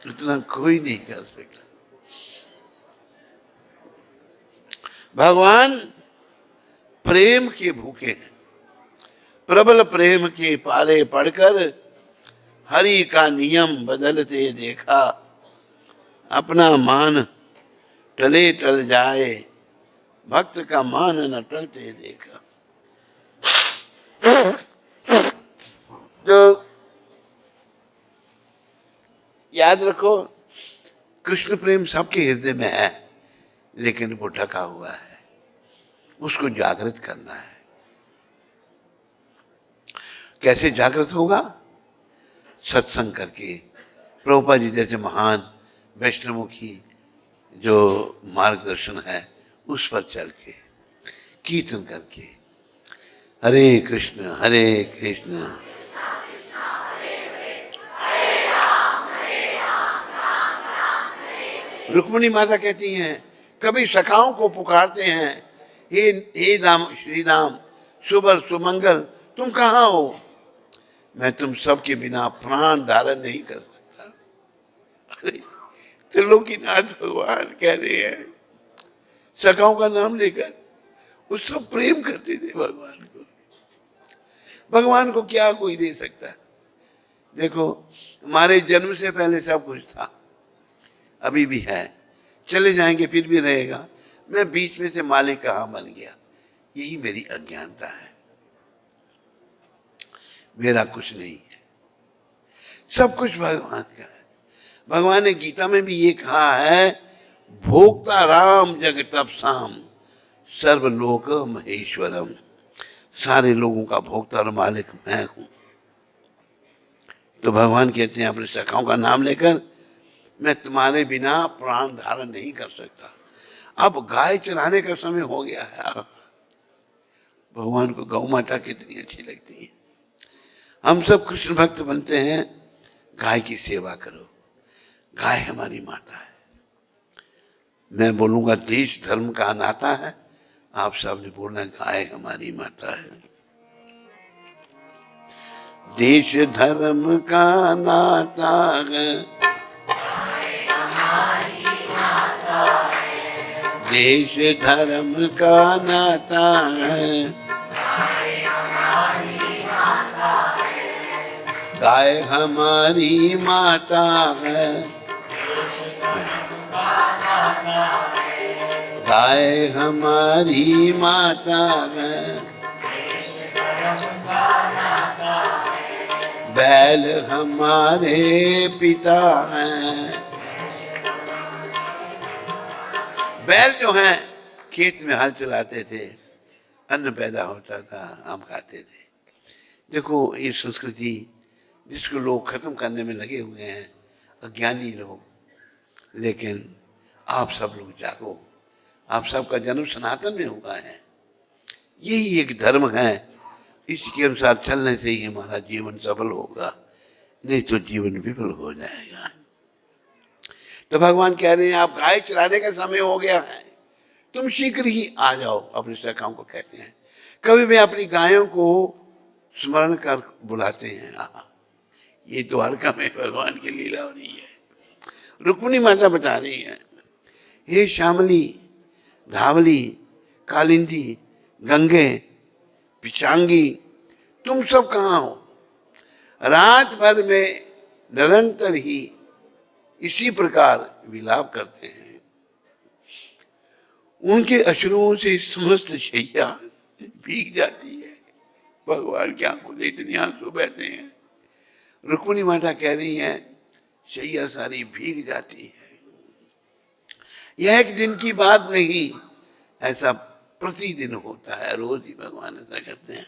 उतना कोई नहीं कर सकता भगवान प्रेम के भूखे हैं प्रबल प्रेम के पाले पड़कर हरि का नियम बदलते देखा अपना मान टले टल जाए भक्त का मान न टलते देखा जो याद रखो कृष्ण प्रेम सबके हृदय में है लेकिन वो ढका हुआ है उसको जागृत करना है कैसे जागृत होगा सत्संग करके प्रभुपाद जी जैसे महान वैष्णवों की जो मार्गदर्शन है उस पर चल के कीर्तन करके हरे कृष्ण रुक्मिणी माता कहती हैं कभी सखाओं को पुकारते हैं हे दाम श्री राम सुबर सुमंगल तुम कहाँ हो मैं तुम सबके बिना प्राण धारण नहीं कर सकता अरे त्रिलोकीनाथ भगवान कह रहे हैं सखाओं का नाम लेकर वो सब प्रेम करते थे भगवान को क्या कोई दे सकता है देखो हमारे जन्म से पहले सब कुछ था अभी भी है चले जाएंगे फिर भी रहेगा मैं बीच में से मालिक कहाँ बन गया यही मेरी अज्ञानता है मेरा कुछ नहीं है सब कुछ भगवान का है भगवान ने गीता में भी ये कहा है भोक्ता राम जगतप साम सर्वलोक महेश्वरम सारे लोगों का भोक्ता और मालिक मैं हूं तो भगवान कहते हैं अपने सखाओं का नाम लेकर मैं तुम्हारे बिना प्राण धारण नहीं कर सकता। अब गाय चराने का समय हो गया है। भगवान को गौ माता कितनी अच्छी लगती है। हम सब कृष्ण भक्त बनते हैं, गाय की सेवा करो। गाय हमारी माता है। मैं बोलूंगा देश धर्म का नाता है, आप सब ने बोलना गाय हमारी माता है। देश धर्म का नाता है, देश धर्म का नाता है, गाय हमारी माता है, गाय हमारी माता है, बैल हमारे पिता हैं। बैल जो हैं खेत में हल चलाते थे, अन्न पैदा होता था, हम खाते थे। देखो ये संस्कृति जिसको लोग खत्म करने में लगे हुए हैं, अज्ञानी लोग। लेकिन आप सब लोग जागो, आप सबका जन्म सनातन में हुआ है, यही एक धर्म है। इसके अनुसार चलने से ही हमारा जीवन सफल होगा, नहीं तो जीवन विफल हो जाएगा। तो भगवान कह रहे हैं आप गाय चराने का समय हो गया है, तुम शीघ्र ही आ जाओ। अपनी सखाओं को कहते हैं, कभी वे अपनी गायों को स्मरण कर बुलाते हैं। ये द्वारका में भगवान की लीला हो रही है। रुक्मिणी माता बता रही है, हे श्यामली, धावली, कालिंदी, गंगे, पिचांगी, तुम सब कहाँ हो? रात भर में निरंतर ही इसी प्रकार विलाप करते हैं। उनके अश्रुओं से समस्त शैया भीग जाती है। भगवान की आंखों से इतने आंसू बहते हैं। रुक्मिणी माता कह रही है शैया सारी भीग जाती है। यह एक दिन की बात नहीं, ऐसा प्रतिदिन होता है, रोज ही भगवान ऐसा करते हैं।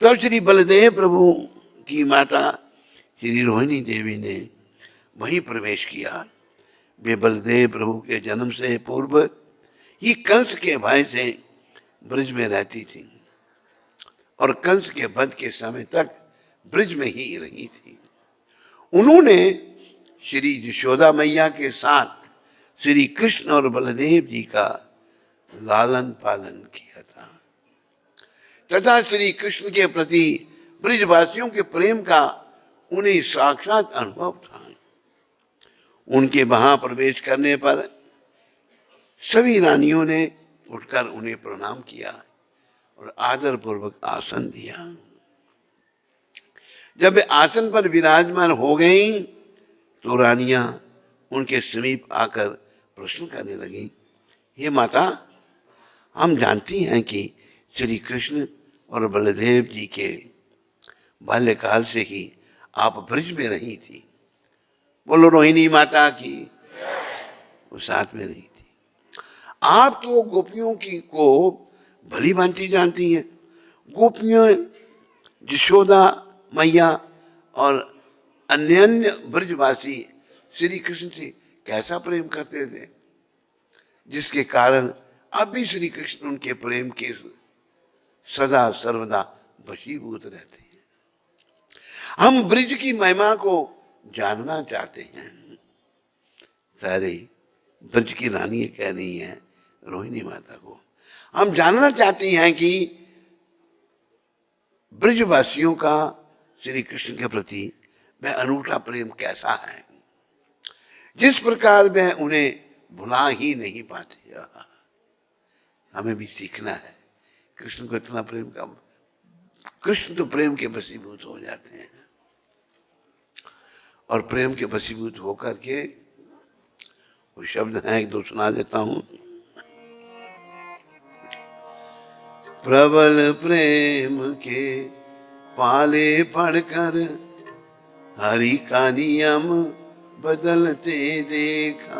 तब श्री बलदेव प्रभु की माता श्री रोहिणी देवी ने वहीं प्रवेश किया। वे बलदेव प्रभु के जन्म से पूर्व ही कंस के भय से ब्रज में रहती थी और कंस के वध के समय तक ब्रज में ही रही थी। उन्होंने श्री यशोदा मैया के साथ श्री कृष्ण और बलदेव जी का लालन पालन किया था तथा श्री कृष्ण के प्रति ब्रजवासियों के प्रेम का उन्हें साक्षात अनुभव था। उनके वहां प्रवेश करने पर सभी रानियों ने उठकर उन्हें प्रणाम किया और आदर पूर्वक आसन दिया। जब वे आसन पर विराजमान हो गईं तो रानियां उनके समीप आकर प्रश्न करने लगी, हे माता, हम जानती हैं कि श्री कृष्ण और बलदेव जी के बाल्यकाल से ही आप ब्रज में रही थी। बोलो रोहिणी माता की, वो साथ में रही थी। आप तो गोपियों की को भली भांति जानती हैं। गोपियों यशोदा मैया और अन्य ब्रजवासी श्री कृष्ण से कैसा प्रेम करते थे, जिसके कारण अब भी श्री कृष्ण उनके प्रेम के सदा सर्वदा वशीभूत रहते हैं। हम ब्रज की महिमा को जानना चाहते हैं। सारे ब्रज की रानी कह रही हैं रोहिणी माता को, हम जानना चाहते हैं कि ब्रजवासियों का श्री कृष्ण के प्रति वह अनूठा प्रेम कैसा है, जिस प्रकार वह उन्हें भुला ही नहीं पाते। हमें भी सीखना है कृष्ण को इतना प्रेम का। कृष्ण तो प्रेम के वशीभूत हो जाते हैं और प्रेम के वशीभूत होकर के वो शब्द हैं, एक दो सुना देता हूं। प्रबल प्रेम के पाले पढ़कर हरि का नियम बदलते देखा।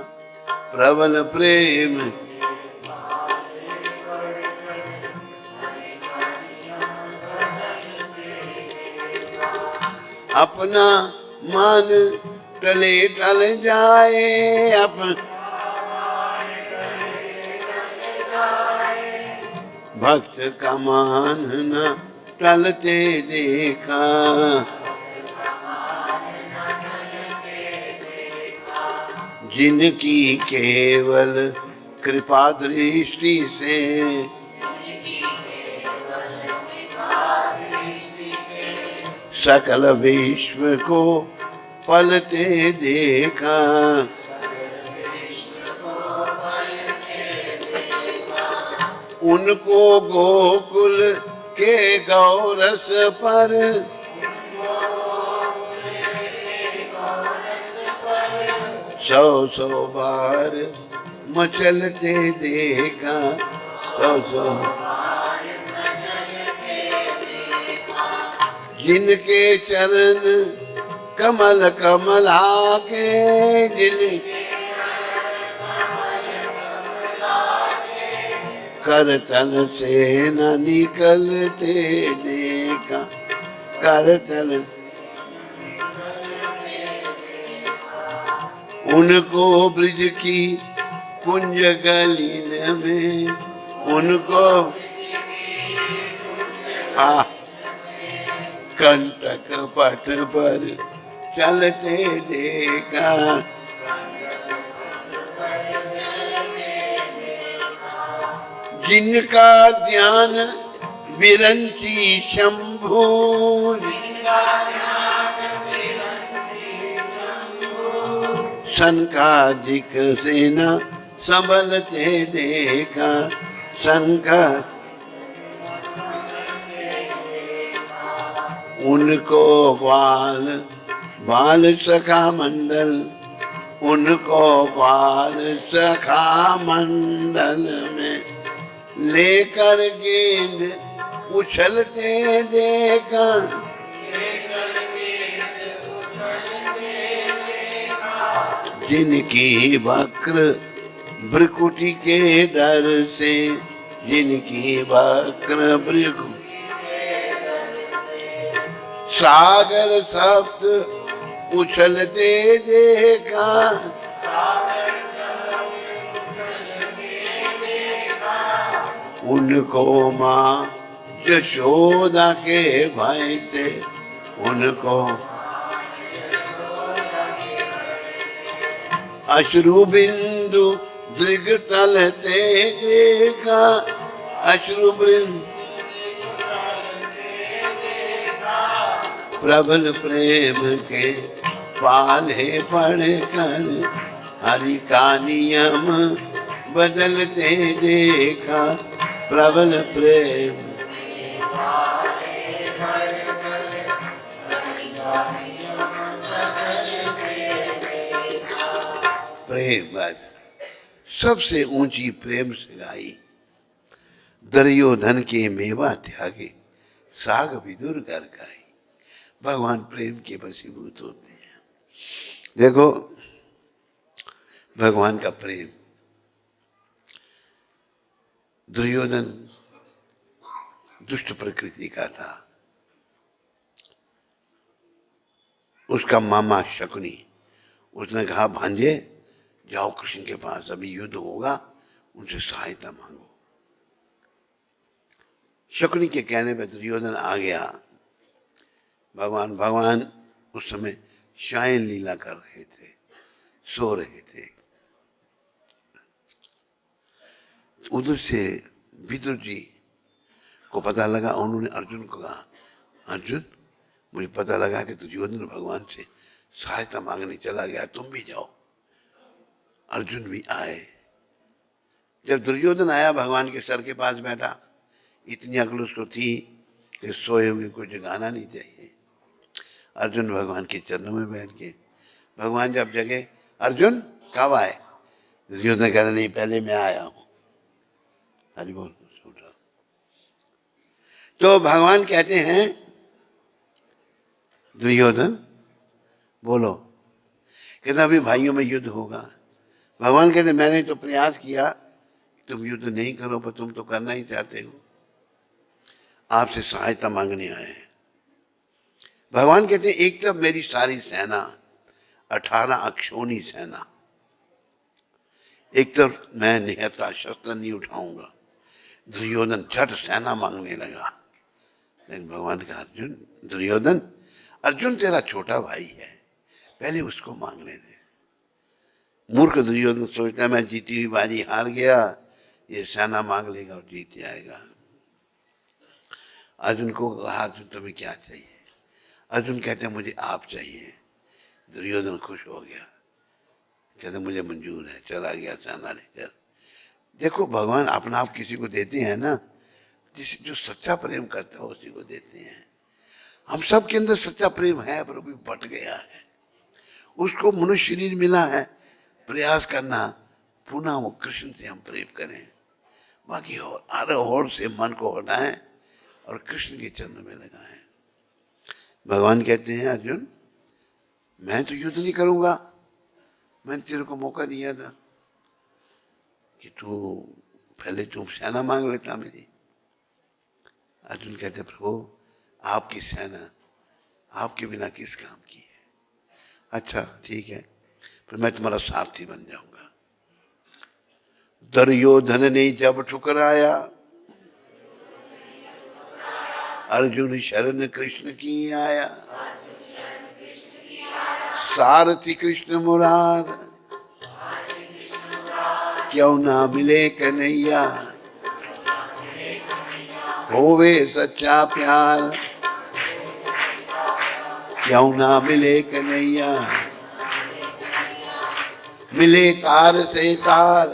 प्रबल प्रेम अपना मान टले टल जाए अपन भक्त का मान न टलते देखा। जिनकी केवल कृपा दृष्टि से सकल विश्व को पलते देखा। उनको गोकुल के गौरस पर सौ सौ बार मचलते देखा। सौ जिनके चरण कमल कमला के जिनके करतल से न निकलते देखा। करतल उनको ब्रिज की कुंज गलीन में उनको कंटक पथ पर चलते देखा। जिनका ध्यान विरंची शंभु संकादिक सेना संभलते देखा। संका उनको बाल बाल सखा मंडल उनको बाल सखा मंडल में लेकर गेंद उछलते देखा। जिनकी वक्र भ्रुकुटी के डर से जिनकी वक्र भ्रुकुटी सागर सप्त उछलते देखा। उनको माँ यशोदा के भय थे उनको अश्रु बिंदु दृग टलते देखा। अश्रु बिंदु प्रबल प्रेम के पाले पढ़कर हरि का नियम बदलते देखा। प्रबल प्रेम प्रेम बस सबसे ऊंची प्रेम से गाई। दुर्योधन के मेवा त्यागे साग विदुर कर खाई। भगवान प्रेम के वशीभूत होते हैं। देखो भगवान का प्रेम। दुर्योधन दुष्ट प्रकृति का था। उसका मामा शकुनी उसने कहा भांजे जाओ कृष्ण के पास अभी युद्ध होगा उनसे सहायता मांगो। शकुनी के कहने पर दुर्योधन आ गया। भगवान उस समय शयन लीला कर रहे थे सो रहे थे। उधर से विदुर जी को पता लगा। उन्होंने अर्जुन को कहा अर्जुन मुझे पता लगा कि दुर्योधन भगवान से सहायता मांगने चला गया तुम भी जाओ। अर्जुन भी आए। जब दुर्योधन आया भगवान के सर के पास बैठा। इतनी अकल उसको थी कि सोए हुए को जगाना नहीं चाहिए। अर्जुन भगवान के चरणों में बैठ के भगवान जब जगे अर्जुन कब आए। दुर्योधन कहता नहीं पहले मैं आया हूं। हरि बोल। तो भगवान कहते हैं दुर्योधन बोलो। कहता अभी भाइयों में युद्ध होगा। भगवान कहते मैंने तो प्रयास किया तुम युद्ध नहीं करो पर तुम तो करना ही चाहते हो। आपसे सहायता मांगने आए हैं। भगवान कहते एक तरफ मेरी सारी सेना 18 अक्षोणी सेना। एक तरफ मैं निहत्था शस्त्र नहीं उठाऊंगा, दुर्योधन झट सेना मांगने लगा। लेकिन भगवान का अर्जुन, दुर्योधन, अर्जुन तेरा छोटा भाई है, पहले उसको मांगने दे। मूर्ख दुर्योधन सोचता है मैं जीती हुई बाजी हार गया, ये सेना मांग लेगा और जीत जाएगा। अर्जुन को कहा, अर्जुन तुम्हें क्या चाहिए? अर्जुन कहते हैं मुझे आप चाहिए। दुर्योधन खुश हो गया, कहते मुझे मंजूर है, चला गया सेना लेकर। देखो भगवान अपना आप किसी को देते हैं ना, जो सच्चा प्रेम करता है उसी को देते हैं। हम सब के अंदर सच्चा प्रेम है, पर अभी बट गया है। उसको मनुष्य शरीर मिला है, प्रयास करना पुनः वो कृष्ण से हम प्रेम करें। बाकी और से मन को हटाएं और कृष्ण के चरण में लगाएं। भगवान कहते हैं अर्जुन, मैं तो युद्ध नहीं करूंगा, मैंने तेरे को मौका दिया था कि तू पहले तू सेना मांग लेता मेरी। अर्जुन कहते प्रभु आपकी सेना आपके बिना किस काम की है? अच्छा ठीक है, फिर मैं तुम्हारा सारथी बन जाऊंगा। दुर्योधन ने जब ठुकराया, अर्जुन शरण कृष्ण की आया। सारथी कृष्ण मुरार, क्यों ना मिले कन्हैया, होवे सच्चा प्यार, क्यों ना मिले कन्हैया, मिले तार से तार,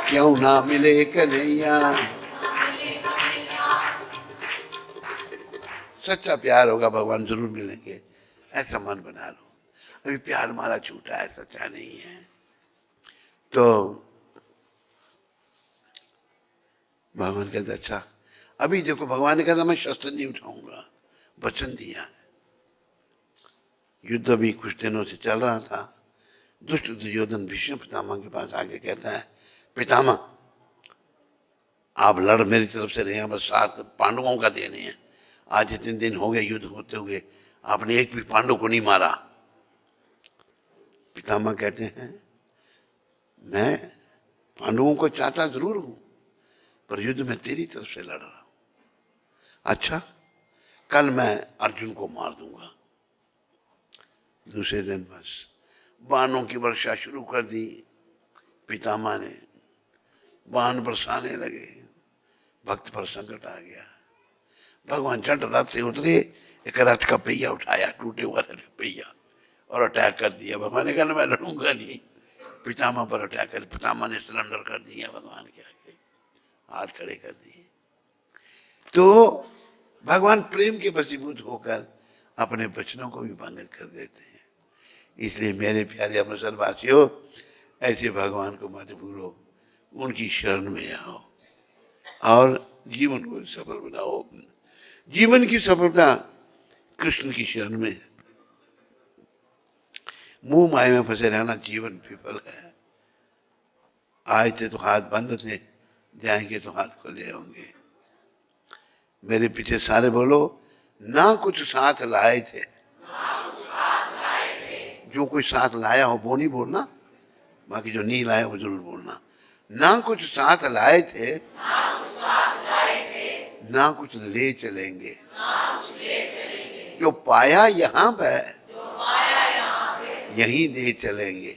क्यों ना मिले कन्हैया। सच्चा प्यार होगा भगवान जरूर मिलेंगे, ऐसा मन बना लो। अभी प्यार हमारा झूठा है, सच्चा नहीं है। तो भगवान कहते अच्छा, अभी देखो भगवान ने कहा था मैं शस्त्र नहीं उठाऊंगा, वचन दिया है। युद्ध भी कुछ दिनों से चल रहा था। दुष्ट दुर्योधन भीष्म पितामह के पास आके कहता है, पितामह आप लड़ मेरी तरफ से रहे हैं, बस 7 पांडवों का देने हैं। आज इतने दिन हो गए युद्ध होते हुए, आपने एक भी पांडव को नहीं मारा। पितामह कहते हैं मैं पांडवों को चाहता जरूर हूं, पर युद्ध में तेरी तरफ से लड़ रहा हूं। अच्छा, कल मैं अर्जुन को मार दूंगा। दूसरे दिन बस बाणों की वर्षा शुरू कर दी। पितामह ने बाण बरसाने लगे, भक्त पर संकट आ गया। भगवान झट रथ से उतरे, एक रथ का पहिया उठाया, टूटे हुआ रथ का पहिया, और अटैक कर दिया। भगवान ने कहा मैं लड़ूंगा नहीं। पितामह पर अटैक कर, पितामह ने सरेंडर कर दिया, भगवान के आगे हाथ खड़े कर दिए। तो भगवान प्रेम के वशीभूत होकर अपने वचनों को भी भंग कर देते हैं। इसलिए मेरे प्यारे अमृतसर वासियों, ऐसे भगवान को मत भूलो, उनकी शरण में आओ और जीवन को सफल बनाओ। जीवन की सफलता कृष्ण की शरण में है। मुंह माया में फंसे रहना जीवन विफल है। आए थे तो हाथ बंद थे, जाएंगे तो हाथ खुले होंगे। मेरे पीछे सारे बोलो, ना कुछ साथ लाए थे। जो कोई साथ लाया हो वो नहीं बोलना, बाकी जो नहीं लाया वो जरूर बोलना। ना कुछ साथ लाए थे, ना कुछ ले चलेंगे। जो पाया यहाँ पे यहीं दे चलेंगे।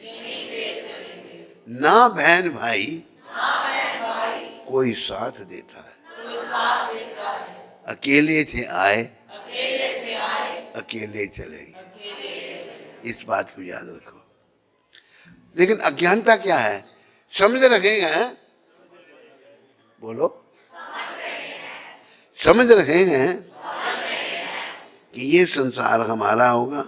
ना बहन भाई कोई साथ देता है। अकेले थे आए, अकेले चलेंगे। इस बात को याद रखो। लेकिन अज्ञानता क्या है? समझ रहे हैं, बोलो, समझ रहे हैं कि ये संसार हमारा होगा,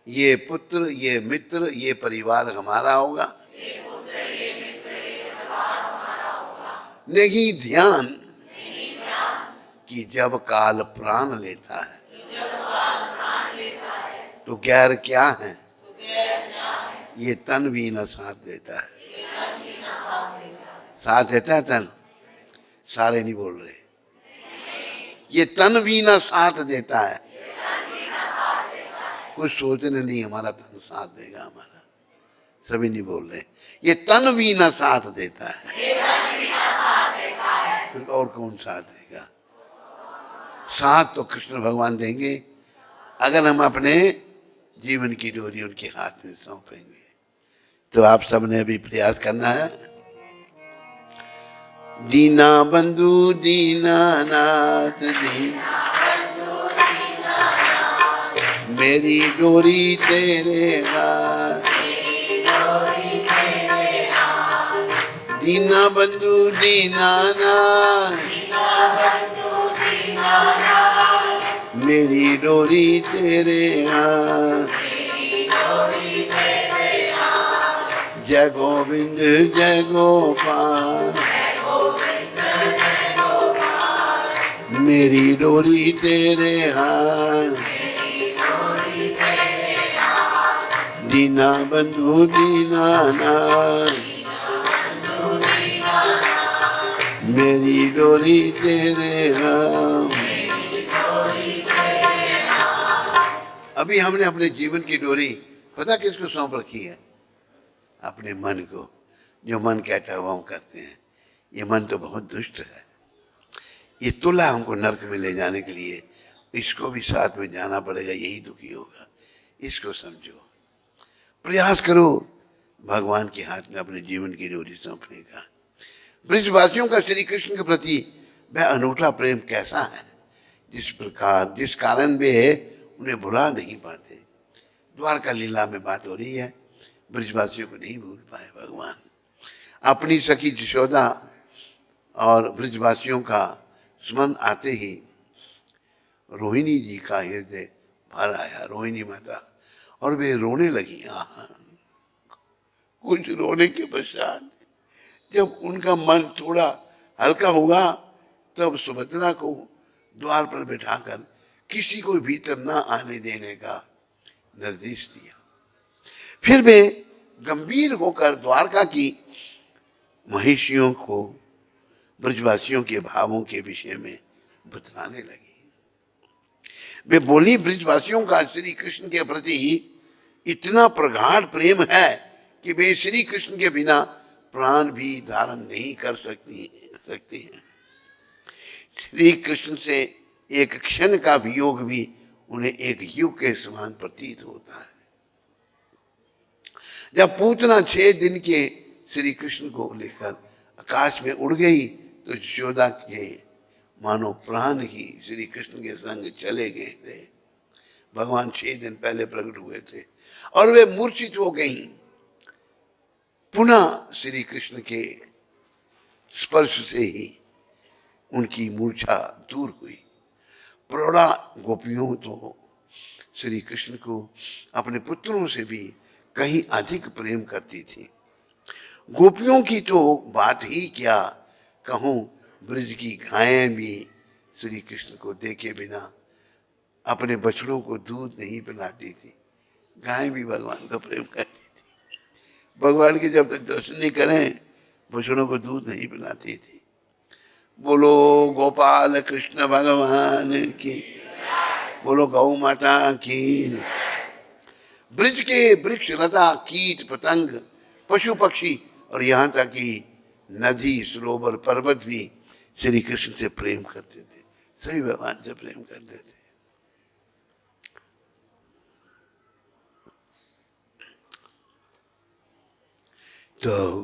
ये पुत्र, ये मित्र, ये परिवार हमारा होगा। नहीं ध्यान कि जब काल प्राण लेता है तो गैर क्या है? ये तन भी न साथ देता है। साथ देता है तन? सारे नहीं बोल रहे। ये तन भी न साथ देता है। कुछ सोचने नहीं, हमारा तन साथ देगा हमारा। सभी नहीं बोल रहे, ये तन भी ना साथ देता है, फिर और कौन साथ देगा? साथ तो कृष्ण भगवान देंगे अगर हम अपने जीवन की डोरी उनके हाथ में सौंपेंगे। तो आप सबने अभी प्रयास करना है। दीना बंधु दीनानाथ दीना मेरी डोरी तेरे हाथ, दीना बंधु दीनानाथ मेरी डोरी तेरे हाथ, जय गोविंद जय गोपाल मेरी डोरी तेरे हाथ, दीना बंधु दीनानाथ मेरी डोरी तेरे हाथ। अभी हमने अपने जीवन की डोरी पता किसको सौंप रखी है? अपने मन को। जो मन कहता है वो हम करते हैं। ये मन तो बहुत दुष्ट है, ये तुला हमको नरक में ले जाने के लिए, इसको भी साथ में जाना पड़ेगा, यही दुखी होगा। इसको समझो, प्रयास करो भगवान के हाथ में अपने जीवन की डोरी सौंपने का। ब्रजवासियों का श्री कृष्ण के प्रति वह अनूठा प्रेम कैसा है, जिस कारण वे उन्हें भुला नहीं पाते। द्वारका लीला में बात हो रही है, ब्रजवासियों को नहीं भूल पाए भगवान। अपनी सखी यशोदा और ब्रजवासियों का स्मरण आते ही रोहिणी जी का हृदय भर आया, रोहिणी माता, और वे रोने लगी। कुछ रोने के पश्चात जब उनका मन थोड़ा हल्का हुआ, तब सुभद्रा को द्वार पर बिठाकर किसी को भीतर न आने देने का निर्देश दिया। फिर वे गंभीर होकर द्वारका की महिषियों को ब्रजवासियों के भावों के विषय में बतलाने लगी। वे बोली, ब्रजवासियों का श्री कृष्ण के प्रति इतना प्रगाढ़ प्रेम है कि वे श्री कृष्ण के बिना प्राण भी धारण नहीं कर सकती हैं। श्री कृष्ण से एक क्षण का वियोग भी उन्हें एक युग के समान प्रतीत होता है। जब पूतना 6 दिन के श्री कृष्ण को लेकर आकाश में उड़ गई, तो यशोदा के मानो प्राण ही श्री कृष्ण के संग चले गए थे। भगवान 6 दिन पहले प्रकट हुए थे और वे मूर्छित हो गईं। पुनः श्री कृष्ण के स्पर्श से ही उनकी मूर्छा दूर हुई। प्रौढ़ा गोपियों तो श्री कृष्ण को अपने पुत्रों से भी कहीं अधिक प्रेम करती थी। गोपियों की तो बात ही क्या कहूँ, ब्रज की गायें भी श्री कृष्ण को देखे बिना अपने बछड़ों को दूध नहीं पिलाती थी। गायें भी भगवान का प्रेम करती थी। भगवान के जब तक दर्शन नहीं करें, बछड़ों को दूध नहीं पिलाती थी। बोलो गोपाल कृष्ण भगवान की, बोलो गौ माता की। ब्रज के वृक्ष, लता, कीट पतंग, पशु पक्षी और यहाँ तक कि नदी, सरोवर, पर्वत भी श्री कृष्ण से प्रेम करते थे। सही भगवान से प्रेम करते थे। तो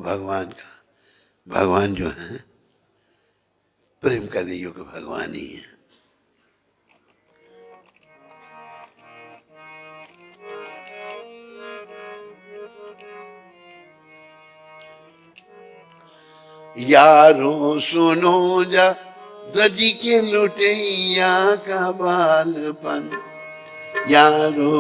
भगवान जो है प्रेम करने योग्य भगवान ही है। यारो सुनो जा दजी के लुटैया का बालपन, यारो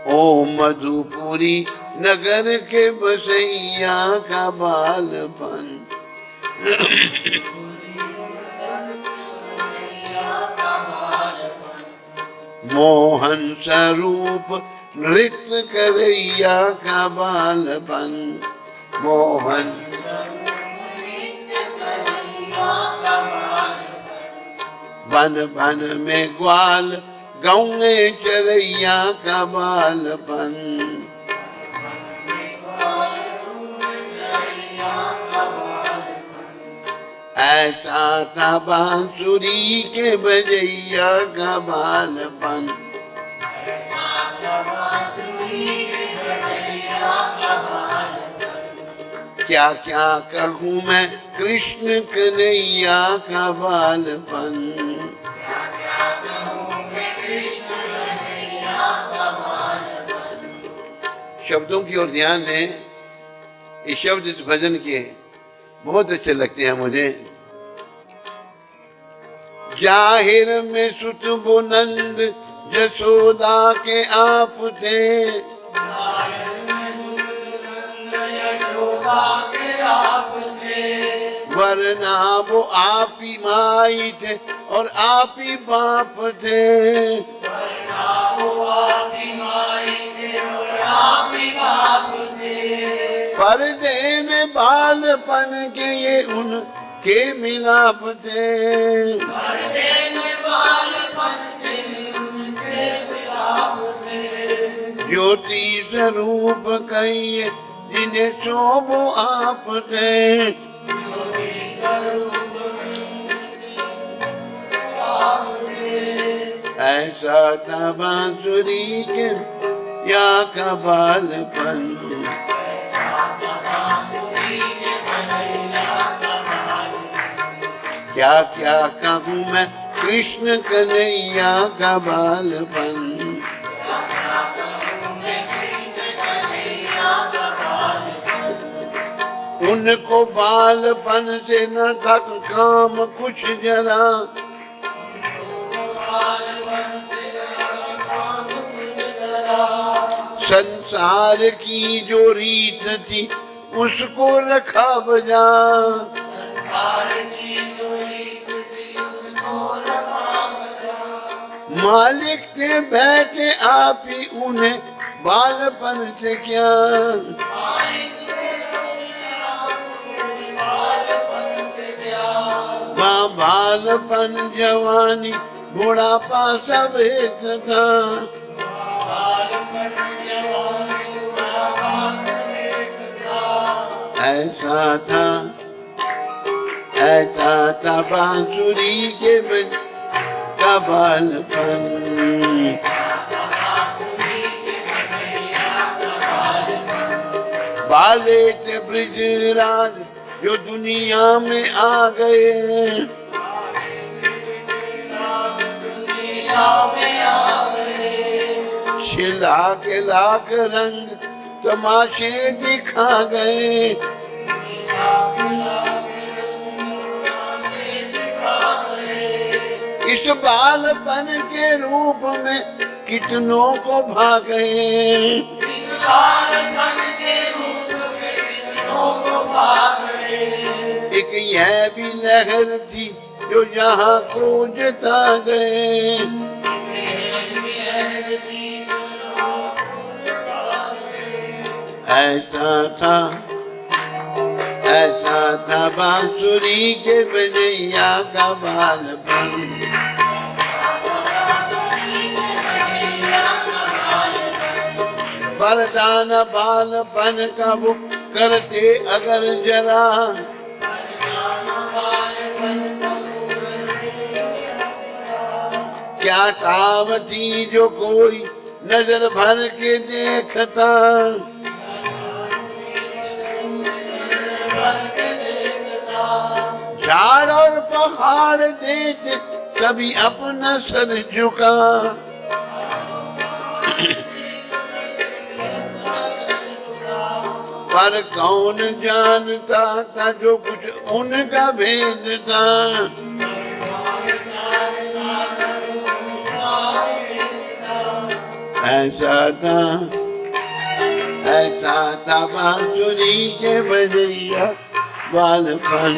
ओ मधुपुरी नगर के बसैया का बालपन। मोहन स्वरूप नृत्य करैया का बालपन, मोहन बन बन में ग्वाल गौए चरैया का बालपन। ऐसा था बांसुरी के बजैया का बालपन। क्या क्या कहूँ मैं कृष्ण कन्हैया का बालपन। शब्दों की ओर ध्यान है। ये शब्द इस भजन के बहुत अच्छे लगते हैं मुझे। जाहिर में सुत बुनंद जसोदा के आप थे, वरना वो आप ही माई थे और आप ही बाप थे। पर्दे में बालपन के ये उनके मिलाप थे। ज्योति स्वरूप कहिए जिन्हें शोभो आप थे। ऐसा था बांसुरी के या का बालपन। क्या क्या कहूँ मैं कृष्ण कन्हैया का बालपन। उनको बालपन से न था काम कुछ जरा, संसार की जो रीत थी उसको रखा बजा। मालिक थे बैठे आप ही उन्हें बालपन से क्या। बालपन जवानी बुढ़ापा सब एक था। ऐसा था बांसुरी के का बालपन। बाले थे ब्रिजराज जो दुनिया में आ गए, छिला के लाख रंग तमाशे दिखा गए। इस बालपन के रूप में कितनों को भागे। एक यह भी लहर थी जो यहाँ को जता गए। ऐसा था बांसुरी के बजैया का बालपन। बरदान बालपन का वो करते अगर जरा, क्या तावती जो कोई नजर भर के देखता। झाड़ और पहाड़ देते कभी अपना सर झुका। पर कौन जानता था जो कुछ उनका भेद था। ऐसा था बांसुरी के बजैया बालपन।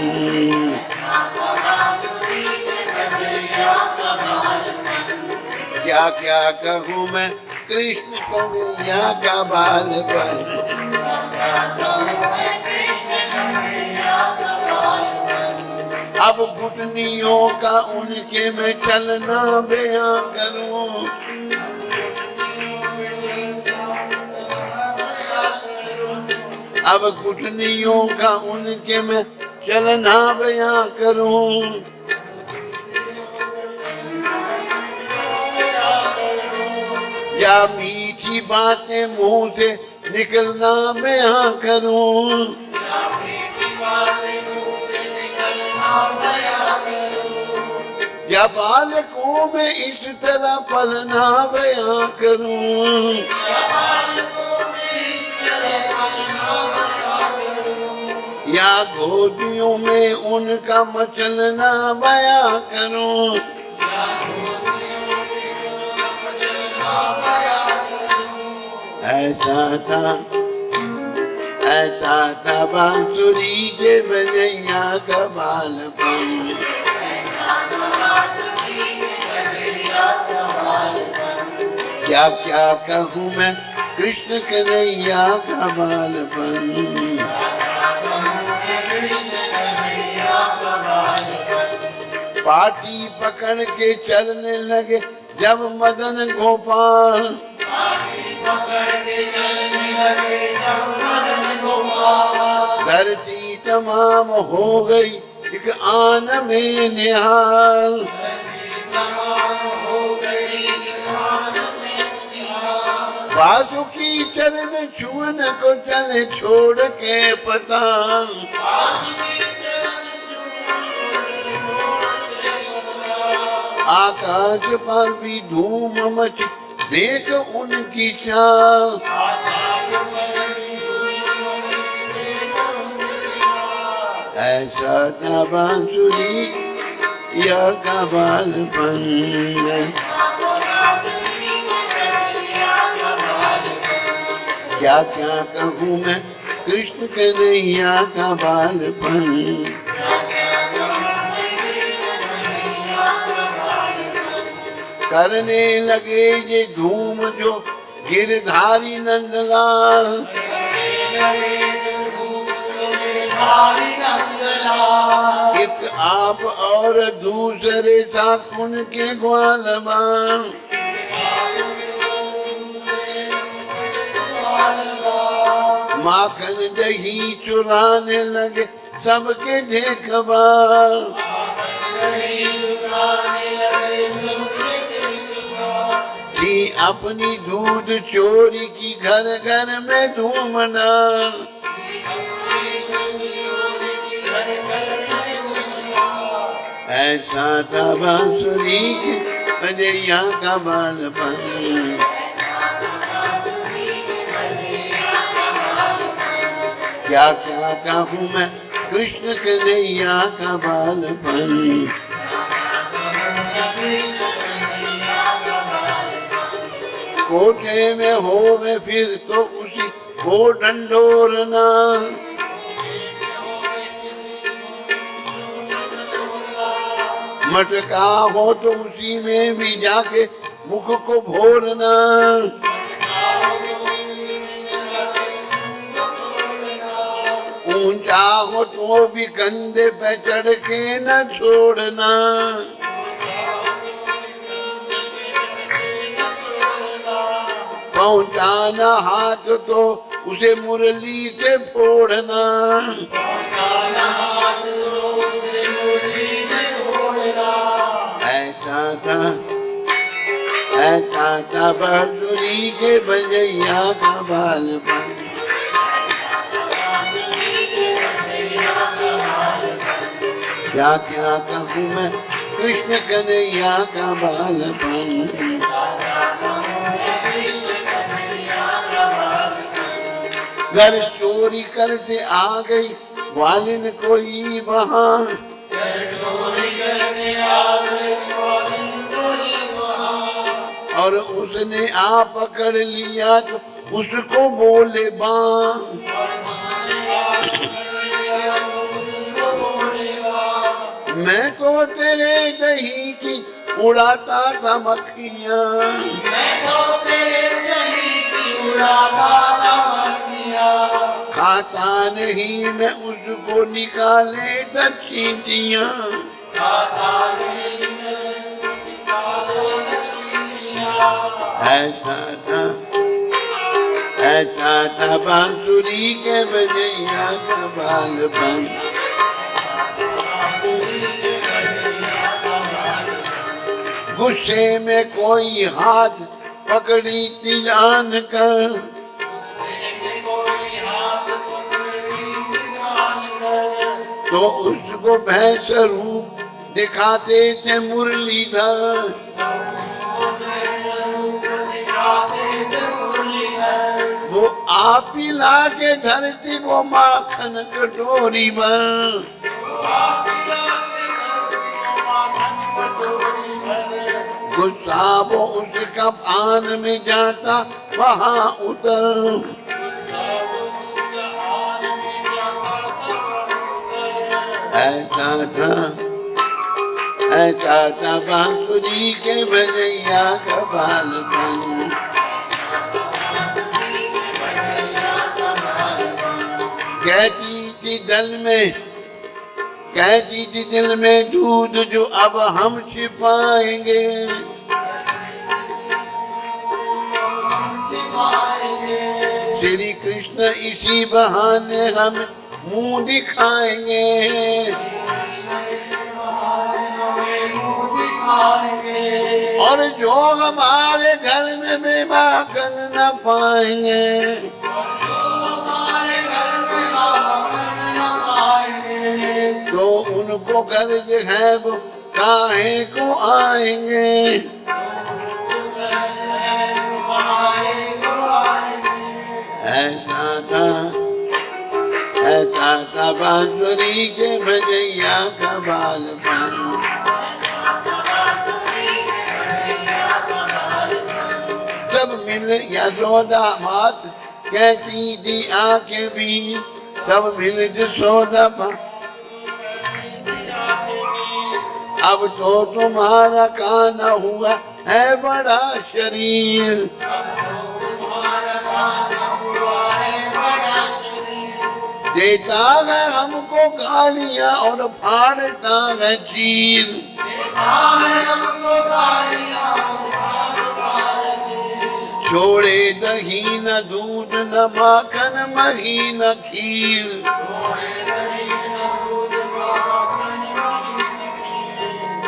क्या क्या कहूँ मैं कृष्ण कन्हैया का बालपन। अब घुटनियों का उनके में चलना बयां करूं। अब घुटनियों का उनके में चलना बयां करूं। या मीठी बातें मुंह से निकलना बयां करूं। या बालकों में इस तरह पलना बयां करूं। या गोदियों में उनका मचलना बयां करूं। ऐसा था बांसुरी के बजैया का बालपन। क्या क्या कहूँ मैं कृष्ण कन्हैया का बालपन। पाटी पकड़ के चलने लगे जब मदन गोपाल। धरती तमाम हो गई एक आन में निहाल। बासुकी चरण छुअन को चले छोड़ के पताल। आकाश पर भी धूम मची देख उनकी चाल। ऐसा था बांसुरी या का बालपन। क्या क्या कहूँ मैं कृष्ण कन्हैया का बालपन। करने लगे ये धूम जो गिरधारी नंदलाल। एक आप और दूसरे साथ उनके ग्वालबान। माखन दही चुराने लगे सबके देखभाल। थी अपनी दूध चोरी की घर घर में धूमना। ऐसा था बांसुरी के बजैया का बालपन। क्या क्या कहूँ मैं कृष्ण कन्हैया का बालपन। कोठे में होवे फिर तो उसी को ढंढोरना। मटका हो तो उसी में भी जाके मुख को भोरना। ऊंचा हो तो भी कंधे पे चढ़ के न छोड़ना। पहुंचाना हाथ तो उसे मुरली से फोड़ना। ऐसा था बांसुरी के बजैया का बालपन। क्या क्या कहूँ मैं कृष्ण कन्हैया का बालपन। घर चोरी करते आ गई ग्वालिन कोई वहाँ। और उसने आ पकड़ लिया तो उसको बोले बाँ। मैं तो तेरे दही की उड़ाता था मक्खियाँ। खाता नहीं मैं उसको निकाले दक्षिणियाँ। ऐसा था बांसुरी के बजैया का बालपन। गुस्से में कोई हाथ पकड़ी थी जान कर, तो उसको भैंस रूप दिखाते थे मुरलीधर। वो आप ही ला के धरती वो माखन कटोरी भर। गुस्सा वो उसका पान में जाता वहाँ उतर। ऐसा था बांसुरी के बजैया का बालपन। कहती थी दिल में दूध जो अब हम छिपाएंगे। श्री कृष्ण इसी बहाने हम मुंह दिखाएंगे। और जो हमारे घर में विवाह कर न पाएंगे, तो उनको कर्ज है वो काहे को आएंगे। ऐसा था बांसुरी के बजैया का बालपन। जब मिल यशोदा मात कहती थी आंखें भी, सब मिल यशोदा अब तो तुम्हारा काना हुआ है बड़ा शरीर। देता है हमको गालियां और फाड़ता है चीर। छोड़े दही न दूध न माखन मही न खीर।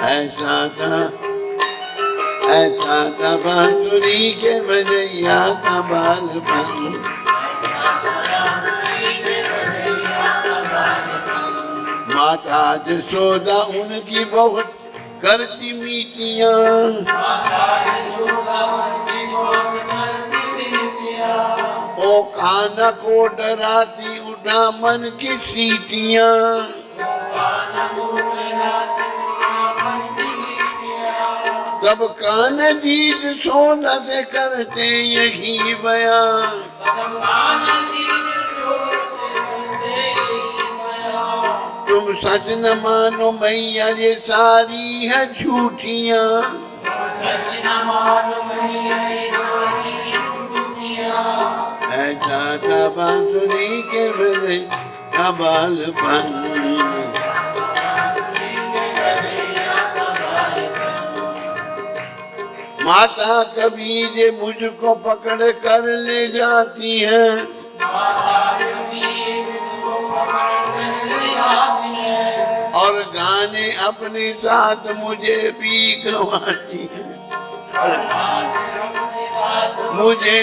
ऐसा था बांसुरी के बजैया का बालपन। माता यशोदा उनकी बहुत करती मीठियाँ। ओ काना को डराती उठा मन की सीटियाँ। तब कान जी यशोदा से करते यही बयान। तुम सच न मानो मैया ये सारी है झूठियाँ। ऐसा था बांसुरी के बजैया बालपन। माता कभी ये मुझको पकड़ कर ले जाती है। और गाने अपने साथ मुझे भी गवाती है। मुझे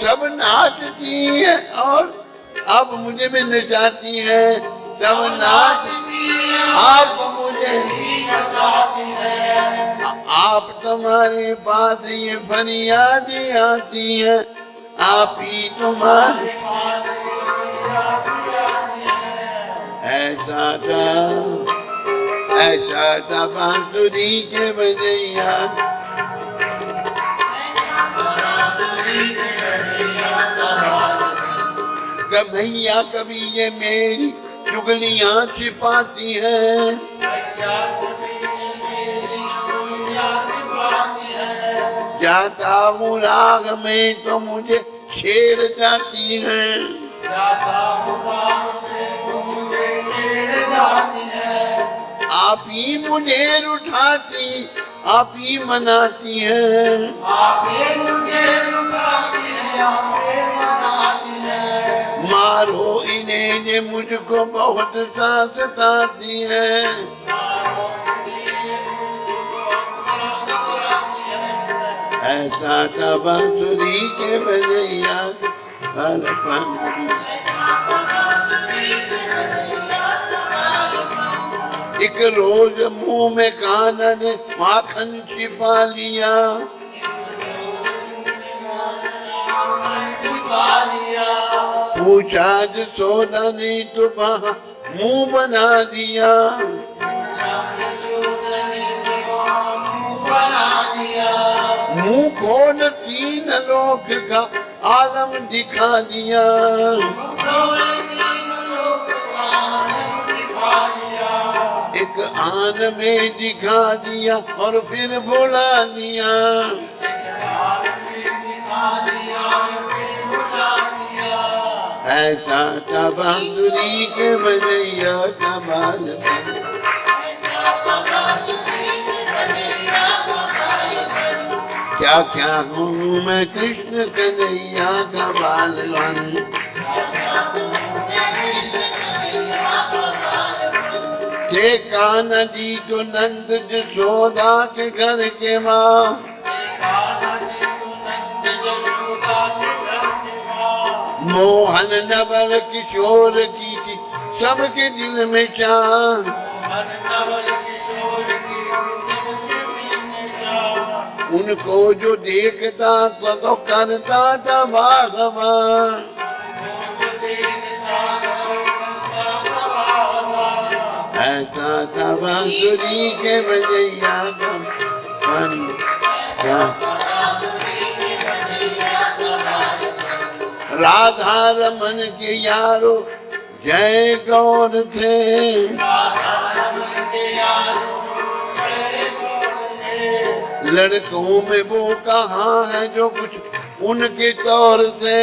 सब नाचती है और अब मुझे भी नचाती है। सब नाच आप मुझे, आप तुम्हारे पास ये फरियादें आती है। आप ही तुम्हारे ऐसा था बांसुरी के बजैया। भैया कभी ये मेरी चुगलियाँ छिपाती है। जाता हूँ राग में तो मुझे छेड़ जाती है। राधा मुझे छेड़ जाती है। आप ही मुझे रुठाती, आप ही मनाती है। आप ही मुझे रुठाती है, आप ही मनाती है। मारो इन्हें जे मुझको बहुत सताती है। ऐसा था बांसुरी के बजैया बालपन। एक रोज मुंह में कानन माखन छिपा लिया। पूछा जसोदा ने तो वहाँ मुंह बना दिया। मुंह खोल तीन लोक का आलम दिखा दिया। एक आन में दिखा दिया और फिर बुला दिया। ऐसा था बांसुरी के बजैया का बालपन। क्या क्या हूँ मैं कृष्ण कन्हैया का बालपन। थे कान्हा जी तो नंद जसोदा के घर के माँ। मोहन नवल किशोर की थी सबके दिल में चाह। उनको जो देखता तो करता था भगवान। ऐसा था बांसुरी के बजैया का मन। राधा रमन के यारो जय गौर थे। लड़कों में वो कहाँ है जो कुछ उनके तौर थे।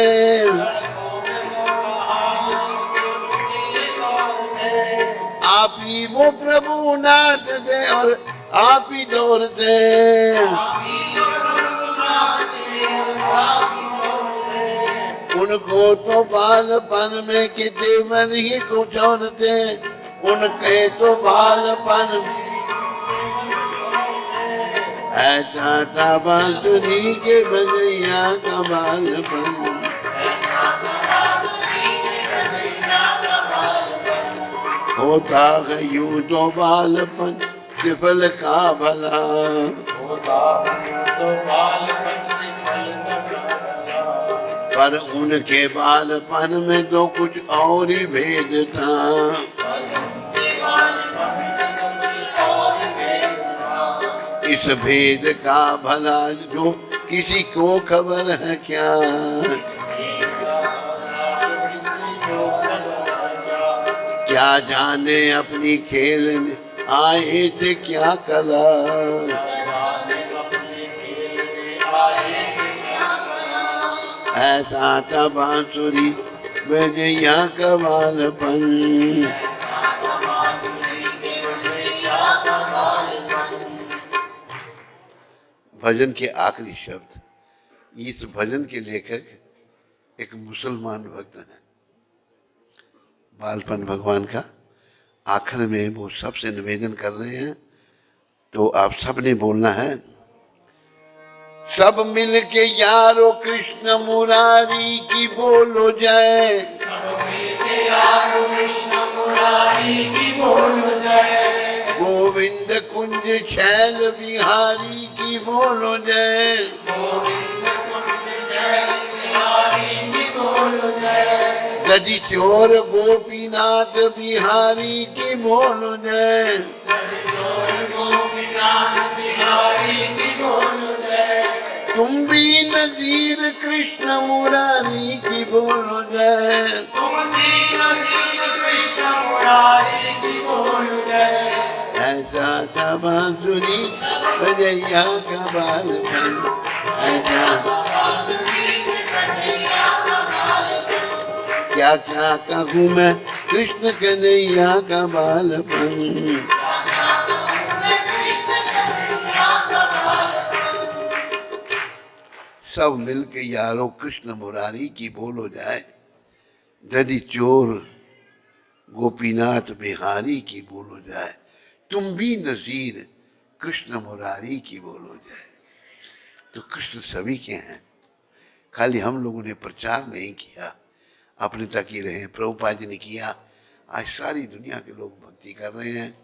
आप ही वो प्रभु नाथ थे और आप ही दौर थे। उनको तो बालपन में के देवर ही कुछ और थे। उनके तो बालपन ऐसा था बांसुरी के बजैया का बालपन। होता है यूं तो बालपन तिफल का भला। पर उनके बालपन में तो कुछ और ही भेद था। इस भेद का भला जो किसी को खबर है क्या। क्या जाने अपनी खेल में आए थे क्या कला। ऐसा था बांसुरी बजैया का बालपन। भजन के आखिरी शब्द। इस भजन के लेखक एक मुसलमान भक्त हैं। बालपन भगवान का आखिर में वो सबसे निवेदन कर रहे हैं, तो आप सब ने बोलना है। सब मिल के यारो कृष्ण मुरारी की बोलो जय। सब मिल के यारो कृष्ण मुरारी की बोलो जय। गोविंद कुंज छैल बिहारी की बोलो जय। गोविंद कुंज छैल बिहारी की बोलो जय। गदी चोर गोपीनाथ बिहारी की बोलो जय। गदी चोर गोपीनाथ बिहारी की बोलो जय। तुम भी नजीर कृष्ण मुरारी की बोलो जय। तुम भी नजीर कृष्ण मुरारी की बोलो जय। ऐसा था बांसुरी बजैया का बालपन। ऐसा बांसुरी बजैया क्या क्या कहूँ मैं कृष्ण कन्हैया का बालपन। सब मिलके यारो कृष्ण मुरारी की बोल हो जाए, यदि चोर गोपीनाथ बिहारी की बोल हो जाए, तुम भी नजीर कृष्ण मुरारी की बोल हो जाए। तो कृष्ण सभी के हैं, खाली हम लोगों ने प्रचार नहीं किया, अपने तक ही रहे। प्रभुपाद जी ने किया, आज सारी दुनिया के लोग भक्ति कर रहे हैं,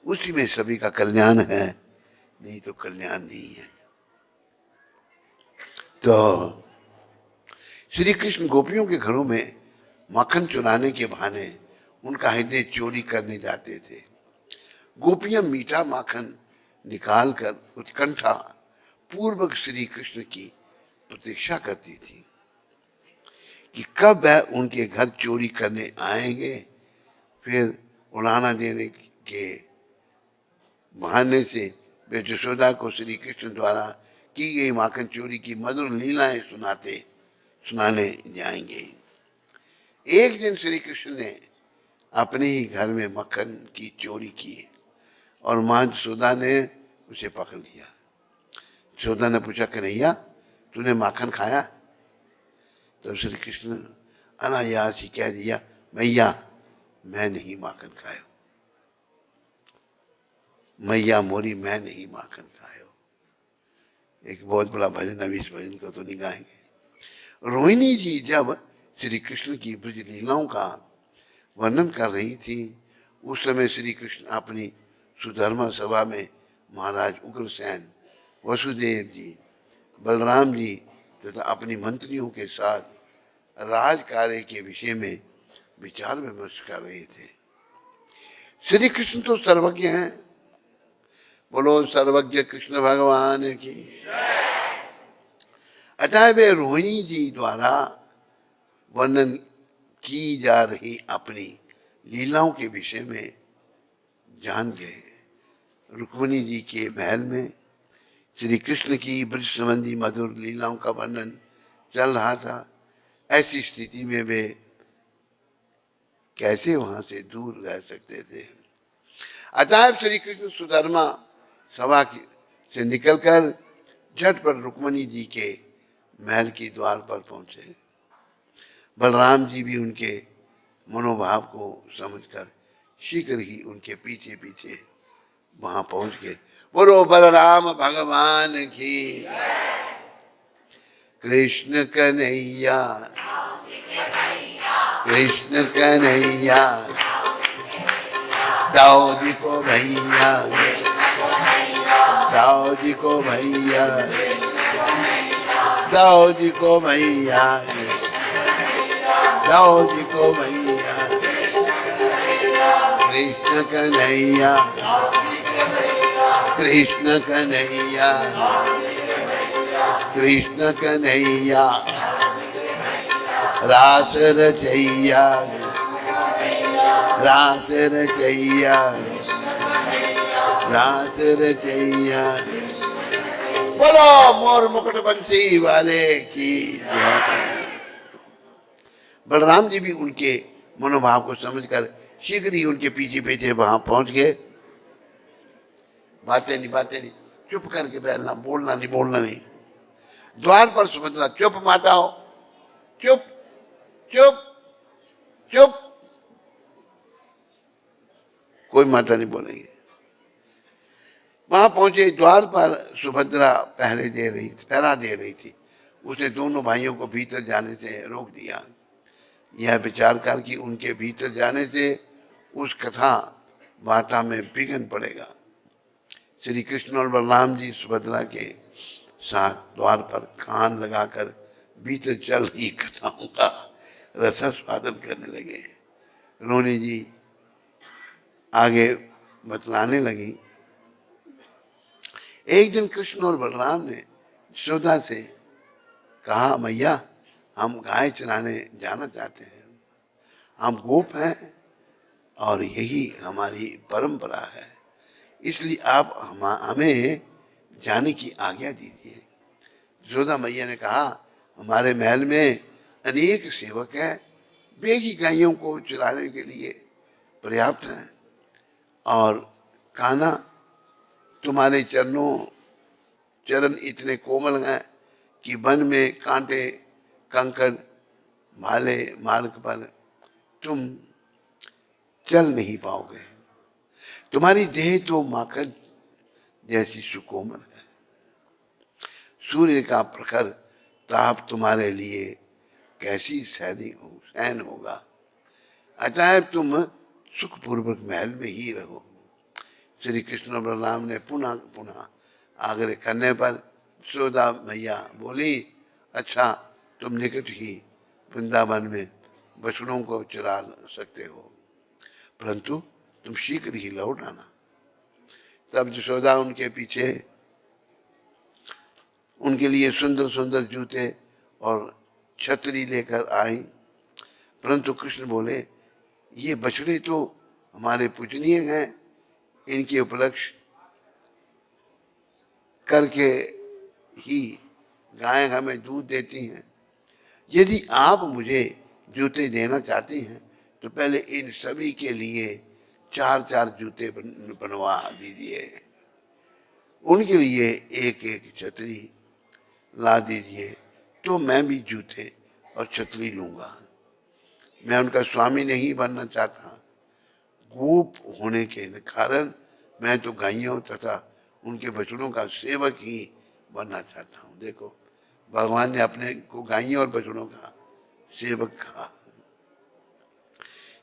उसी में सभी का कल्याण है, नहीं तो कल्याण नहीं है। तो श्री कृष्ण गोपियों के घरों में माखन चुराने के बहाने उनका हृदय चोरी करने जाते थे। गोपियां मीठा माखन निकालकर उत्कंठा पूर्वक श्री कृष्ण की प्रतीक्षा करती थी कि कब वह उनके घर चोरी करने आएंगे। फिर उड़ाना देने के बहाने से वे यशोदा को श्री कृष्ण द्वारा की गई माखन चोरी की मधुर लीलाएं सुनाने जाएंगे। एक दिन श्री कृष्ण ने अपने ही घर में मक्खन की चोरी की और मां यशोदा ने उसे पकड़ लिया। यशोदा ने पूछा, कन्हैया तूने माखन खाया? तब श्री कृष्ण अनायास ही कह दिया, मैया मैं नहीं माखन खायो, मैया मोरी मैं नहीं माखन खायो। एक बहुत बड़ा भजन, अभी इस भजन को तो नहीं गाएंगे। रोहिणी जी जब श्री कृष्ण की ब्रज लीलाओं का वर्णन कर रही थी, उस समय श्री कृष्ण अपनी सुधर्मा सभा में महाराज उग्रसेन, वसुदेव जी, बलराम जी तथा अपनी मंत्रियों के साथ राज कार्य के विषय में विचार विमर्श कर रहे थे। श्री कृष्ण तो सर्वज्ञ हैं, बोलो सर्वज्ञ कृष्ण भगवान की। अतः वे रोहिणी जी द्वारा वर्णन की जा रही अपनी लीलाओं के विषय में जान गए। रुक्मिणी जी के महल में श्री कृष्ण की ब्रज संबंधी मधुर लीलाओं का वर्णन चल रहा था। ऐसी स्थिति में वे कैसे वहां से दूर रह सकते थे। अतः श्री कृष्ण सुधर्मा सभा से निकलकर झट पर रुक्मिणी जी के महल की द्वार पर पहुंचे। बलराम जी भी उनके मनोभाव को समझकर शीघ्र ही उनके पीछे पीछे वहां पहुंच गए। बोलो बलराम भगवान की। कृष्ण कन्हैया, कृष्ण कन्हैया, दाऊ जी को भैया, दाऊ जी को भैया, दाऊ जी को भैया, दाऊ जी को भैया। कृष्ण कन्हैया, कृष्ण कन्हैया, कृष्ण कन्हैया, रास रचैया, रास रचैया, रास रचैया। बोलो मोर मुकुट बंसी वाले की जय। बलराम जी भी उनके मनोभाव को समझकर शीघ्र ही उनके पीछे पीछे वहां पहुंच गए। बातें नहीं, चुप करके बैठना, बोलना नहीं। द्वार पर सुभद्रा, चुप माता हो, चुप चुप चुप। कोई माता नहीं बोलेंगे। वहां पहुंचे, द्वार पर सुभद्रा पहरा दे रही थी। उसने दोनों भाइयों को भीतर जाने से रोक दिया। यह विचार कर कि उनके भीतर जाने से उस कथा वार्ता में विघ्न पड़ेगा। श्री कृष्ण और बलराम जी सुभद्रा के साथ द्वार पर कान लगाकर भीतर चल रही कथाओं का रसास्वादन करने लगे। रोहिणी जी आगे बतलाने लगी। एक दिन कृष्ण और बलराम ने यशोदा से कहा, मैया हम गाय चराने जाना चाहते हैं, हम गोप हैं और यही हमारी परंपरा है, इसलिए आप हमें जाने की आज्ञा दीजिए। यशोदा मैया ने कहा, हमारे महल में अनेक सेवक हैं, बेगी गायों को चराने के लिए पर्याप्त है। और कान्हा, तुम्हारे चरण इतने कोमल हैं कि वन में कांटे कंकड़ भाले मार्ग पर तुम चल नहीं पाओगे। तुम्हारी देह तो माखन जैसी सुकोमल है। सूर्य का प्रखर ताप तुम्हारे लिए कैसी सहन होगा। अतः तुम सुखपूर्वक महल में ही रहो। श्री कृष्ण और बलराम ने पुनः पुनः आग्रह करने पर यशोदा मैया बोली, अच्छा तुम निकट ही वृंदावन में बछड़ों को चरा सकते हो, परंतु तुम शीघ्र ही लौट आना। तब यशोदा उनके पीछे उनके लिए सुंदर सुंदर जूते और छतरी लेकर आई। परंतु कृष्ण बोले, ये बछड़े तो हमारे पूजनीय हैं, इनके उपलक्ष्य करके ही गायें हमें दूध देती हैं। यदि आप मुझे जूते देना चाहती हैं तो पहले इन सभी के लिए 4-4 जूते बनवा दीजिए। उनके लिए एक एक छतरी ला दीजिए, तो मैं भी जूते और छतरी लूंगा। मैं उनका स्वामी नहीं बनना चाहता। गोप होने के कारण मैं तो गायों तथा उनके बछड़ों का सेवक ही बनना चाहता हूँ। देखो, भगवान ने अपने को गायों और बछड़ों का सेवक कहा।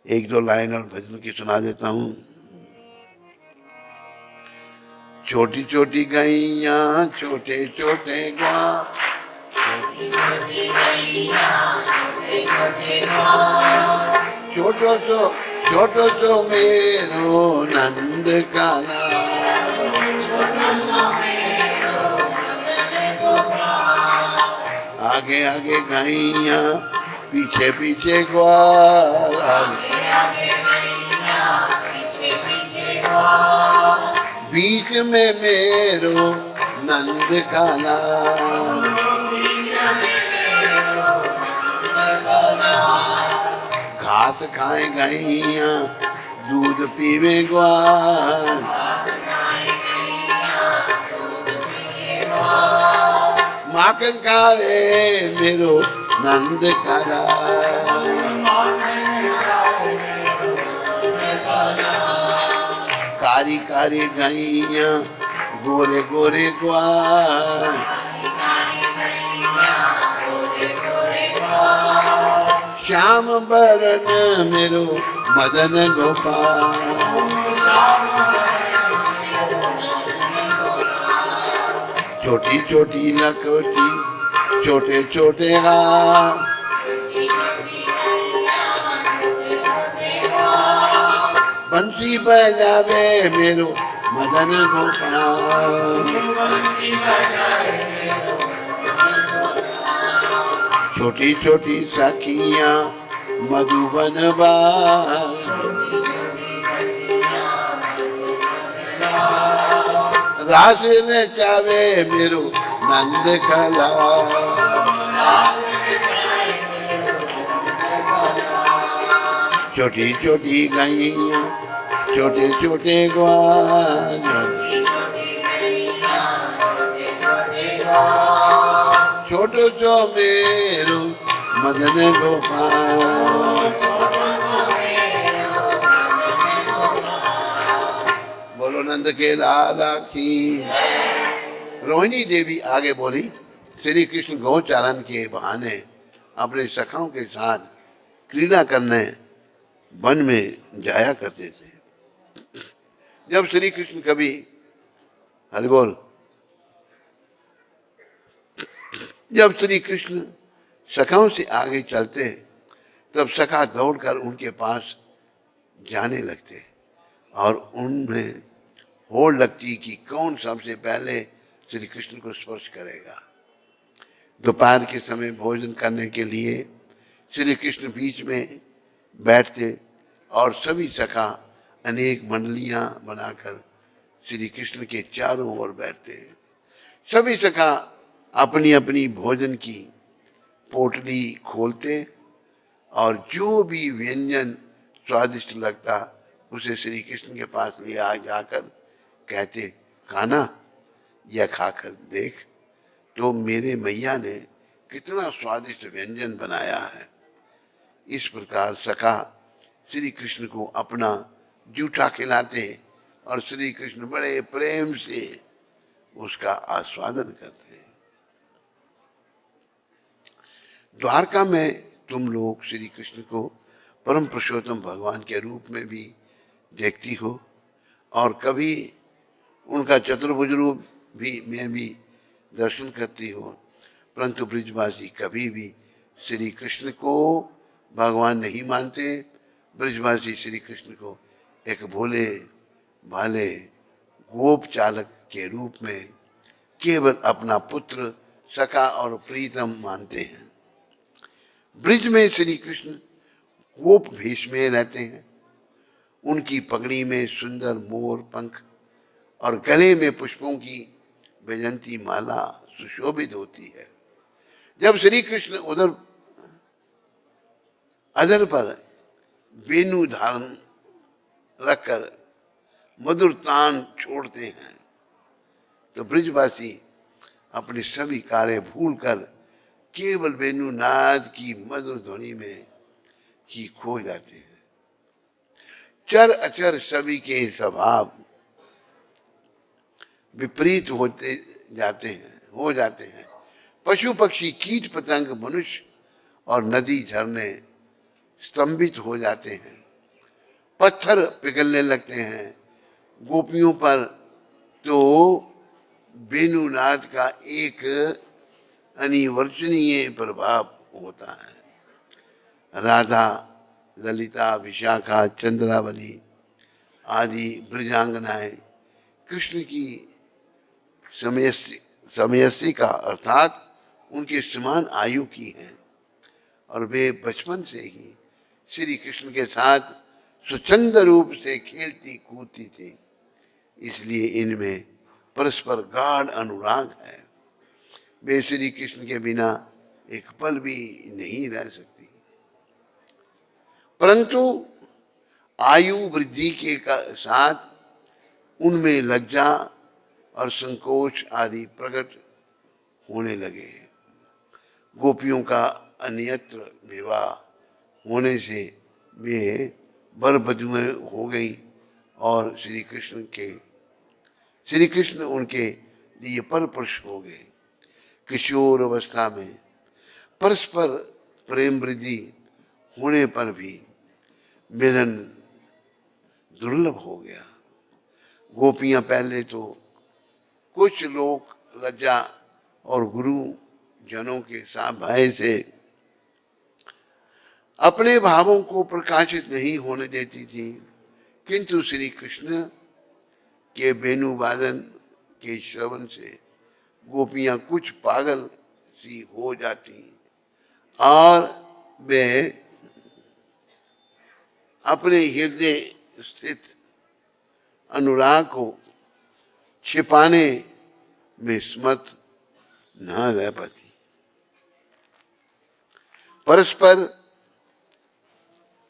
1-2 लाइन और भजन की सुना देता हूँ। छोटी छोटी गैया छोटे छोटे ग्वाल, छोटो सो मेरो नंद काना। आगे आगे गैया पीछे पीछे ग्वाल, बीच में मेरो नंद काना। घास खाए गैया दूध पीवे ग्वाल, माखन खावे मेरो नंद काना। कारी कारी गैया गोरे गोरे ग्वाल, श्याम बरन मेरो मदन गोपाल। छोटी छोटी लकोटी छोटे छोटे हाथ, बंसी बजावे मेरो मदन गोपाल। छोटी छोटी सखियां मधुबन बाल, रास नचावे मेरो नंद कला। छोटी छोटी गैया छोटे छोटे ग्वाल, छोटो सो मेरो मदन गोपाल। बोलो नंद के लाला की। रोहिणी देवी आगे बोली, श्री कृष्ण गौचारण के बहाने अपने सखाओं के साथ क्रीड़ा करने वन में जाया करते थे। जब श्री कृष्ण कभी, हरि बोल, जब श्री कृष्ण सखाओं से आगे चलते तब सखा दौड़कर उनके पास जाने लगते और उनमें होड़ लगती कि कौन सबसे पहले श्री कृष्ण को स्पर्श करेगा। दोपहर के समय भोजन करने के लिए श्री कृष्ण बीच में बैठते और सभी सखा अनेक मंडलियां बनाकर श्री कृष्ण के चारों ओर बैठते। सभी सखा अपनी अपनी भोजन की पोटली खोलते और जो भी व्यंजन स्वादिष्ट लगता उसे श्री कृष्ण के पास ले आ जाकर कहते, कान्हा यह खाकर देख तो मेरे मैया ने कितना स्वादिष्ट व्यंजन बनाया है। इस प्रकार सखा श्री कृष्ण को अपना जूठा खिलाते और श्री कृष्ण बड़े प्रेम से उसका आस्वादन करते हैं। द्वारका में तुम लोग श्री कृष्ण को परम पुरुषोत्तम भगवान के रूप में भी देखती हो और कभी उनका चतुर्भुज रूप में भी दर्शन करती हो, परंतु ब्रिजवासी कभी भी श्री कृष्ण को भगवान नहीं मानते। ब्रिजवासी श्री कृष्ण को एक भोले भाले गोप चालक के रूप में केवल अपना पुत्र, सखा और प्रीतम मानते हैं। ब्रिज में श्री कृष्ण गोप भेष में रहते हैं। उनकी पगड़ी में सुंदर मोर पंख और गले में पुष्पों की वैजंती माला सुशोभित होती है। जब श्री कृष्ण उधर अधर पर वेणु धारण रखकर मधुर तान छोड़ते हैं तो ब्रिजवासी अपने सभी कार्य भूलकर केवल वेणुनाद की मधुर ध्वनि में ही खो जाते हैं। चर अचर सभी के स्वभाव विपरीत हो जाते हैं। पशु पक्षी कीट पतंग मनुष्य और नदी झरने स्तंभित हो जाते हैं। पत्थर पिघलने लगते हैं। गोपियों पर तो वेणुनाद का एक अनिवर्चनीय प्रभाव होता है। राधा, ललिता, विशाखा, चंद्रावली आदि ब्रजांगनाएं कृष्ण की समयस्वी का अर्थात उनके समान आयु की हैं और वे बचपन से ही श्री कृष्ण के साथ स्वच्छंद रूप से खेलती कूदती थी, इसलिए इनमें परस्पर गाढ़ अनुराग है। वे श्री कृष्ण के बिना एक पल भी नहीं रह सकती। परंतु आयु वृद्धि के साथ उनमें लज्जा और संकोच आदि प्रकट होने लगे। गोपियों का अन्यत्र विवाह होने से वे बरबधुएं हो गई और श्री कृष्ण उनके लिए पर पुरुष हो गए। किशोर अवस्था में परस्पर प्रेम वृद्धि होने पर भी मिलन दुर्लभ हो गया। गोपियां पहले तो कुछ लोग लज्जा और गुरु जनों के साथ भय से अपने भावों को प्रकाशित नहीं होने देती थी, किंतु श्री कृष्ण के वेणुवादन के श्रवण से गोपियां कुछ पागल सी हो जाती और वे अपने हृदय स्थित अनुराग को छिपाने में समर्थ न रह पाती। परस्पर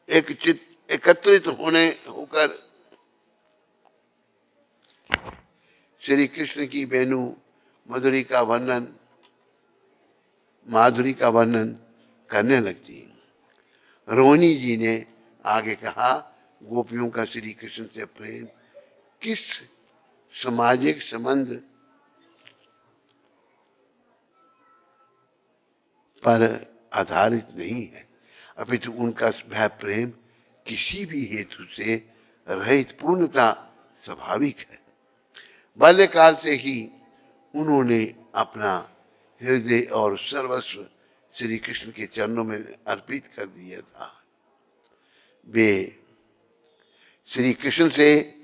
एकत्रित होकर श्री कृष्ण की वेणु माधुरी का वर्णन करने लगती। रोहिणी जी ने आगे कहा, गोपियों का श्री कृष्ण से प्रेम किस सामाजिक संबंध पर आधारित नहीं है, अपितु उनका वह प्रेम किसी भी हेतु से रहित पूर्णता स्वाभाविक है। बाल्यकाल से ही उन्होंने अपना हृदय और सर्वस्व श्री कृष्ण के चरणों में अर्पित कर दिया था। वे श्री कृष्ण से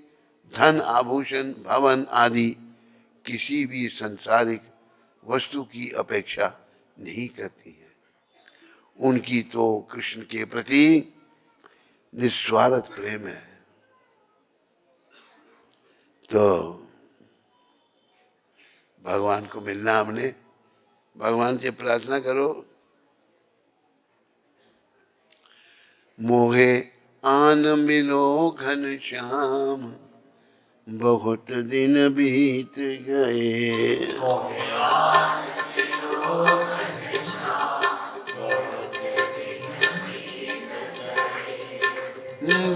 धन, आभूषण, भवन आदि किसी भी सांसारिक वस्तु की अपेक्षा नहीं करती हैं। उनकी तो कृष्ण के प्रति निस्वार्थ प्रेम है। तो भगवान को मिलना, हमने भगवान से प्रार्थना करो मोहे आन मिलो घन श्याम, बहुत दिन बीत गए।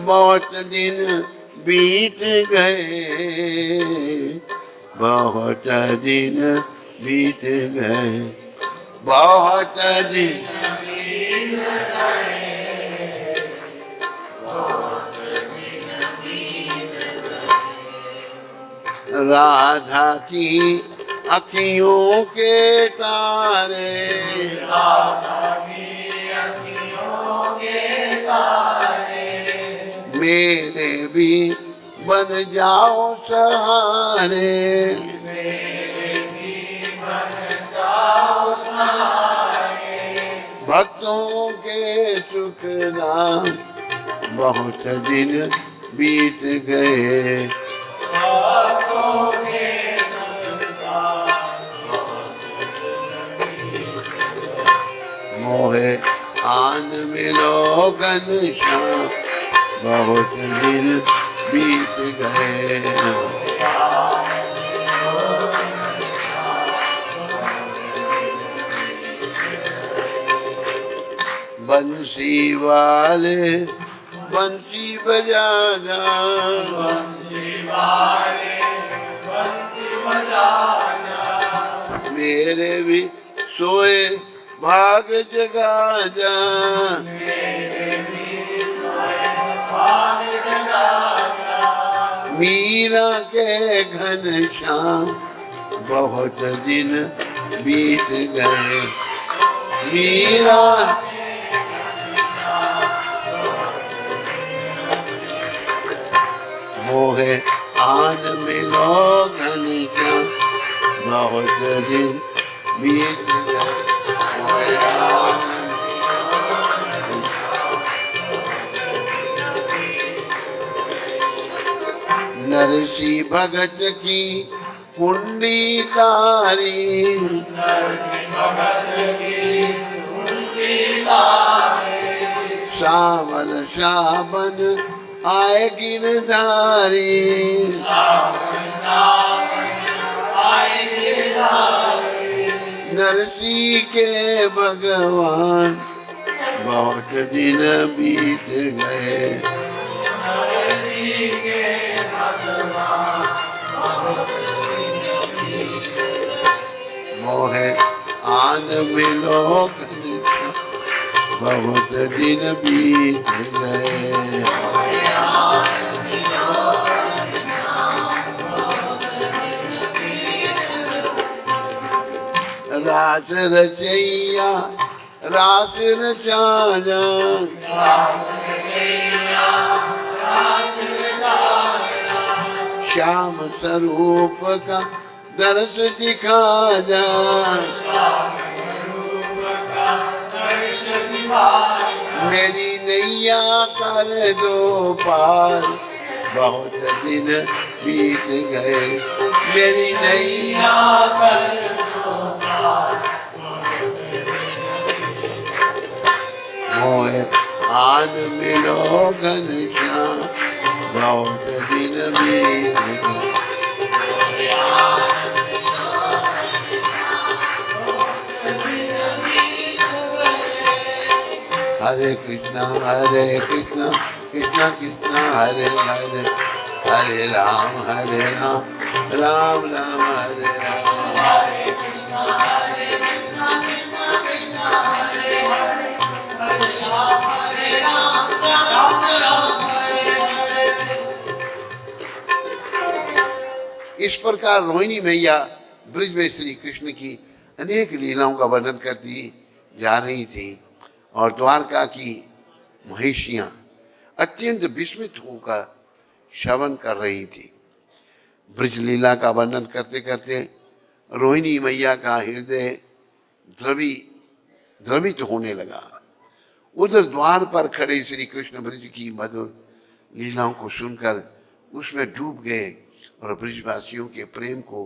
बहुत दिन बीत गए, बहुत दिन बीत गए, बहुत दिन राधा की अखियों के तारे, मेरे भी बन जाओ सहारे, भक्तों के सुख नाम, बहुत दिन बीत गए। मोहे आन मिलो घन श्याम, बहुत दिन बीत गए। बंसी वाले बंसी बजाना, बंसी वाले बंसी बजाना, मेरे भी सोए भाग जगा जा, मेरे भी सोए भाग जगाना। मीरा के घन श्याम, बहुत दिन बीत गए। मीरा मोहे आन मिलो घन श्याम, बहुत दिन बीत गए। मोहे आन नरसी भगत की कुंडी तारी, नरसी भगत की कुंडी तारी, सावन सावन आए गिरधारी, सावन सावन आए गिरधारी। नरसी के भगवान, बहुत दिन बीत गए। नरसी के भगवान, बहुत दिन बीत गए। मोहे आन मिलो घन श्याम, बहुत दिन बीत गए। रास रचैया रास रचाना, रास रचैया रास रचाना, श्याम स्वरूप का दर्श दिखा जा, श्याम स्वरूप का दर्श दिखाया। मेरी नैया कर दो पार, बहुत दिन बीत गए। मेरी नैया कर दो पार, मोहे आन मिलो घन श्याम, बहुत दिन बीत गए। हरे कृष्णा कृष्णा कृष्णा हरे हरे, हरे राम राम राम हरे राम। हरे कृष्णा कृष्णा कृष्णा हरे हरे, हरे राम राम राम हरे हरे। इस प्रकार रोहिणी मैया ब्रज में श्री कृष्ण की अनेक लीलाओं का वर्णन करती जा रही थी और द्वारका की महिषियां अत्यंत विस्मित होकर श्रवण कर रही थी। ब्रज लीला का वर्णन करते करते रोहिणी मैया का हृदय द्रवित होने लगा। उधर द्वार पर खड़े श्री कृष्ण ब्रज की मधुर लीलाओं को सुनकर उसमें डूब गए और ब्रजवासियों के प्रेम को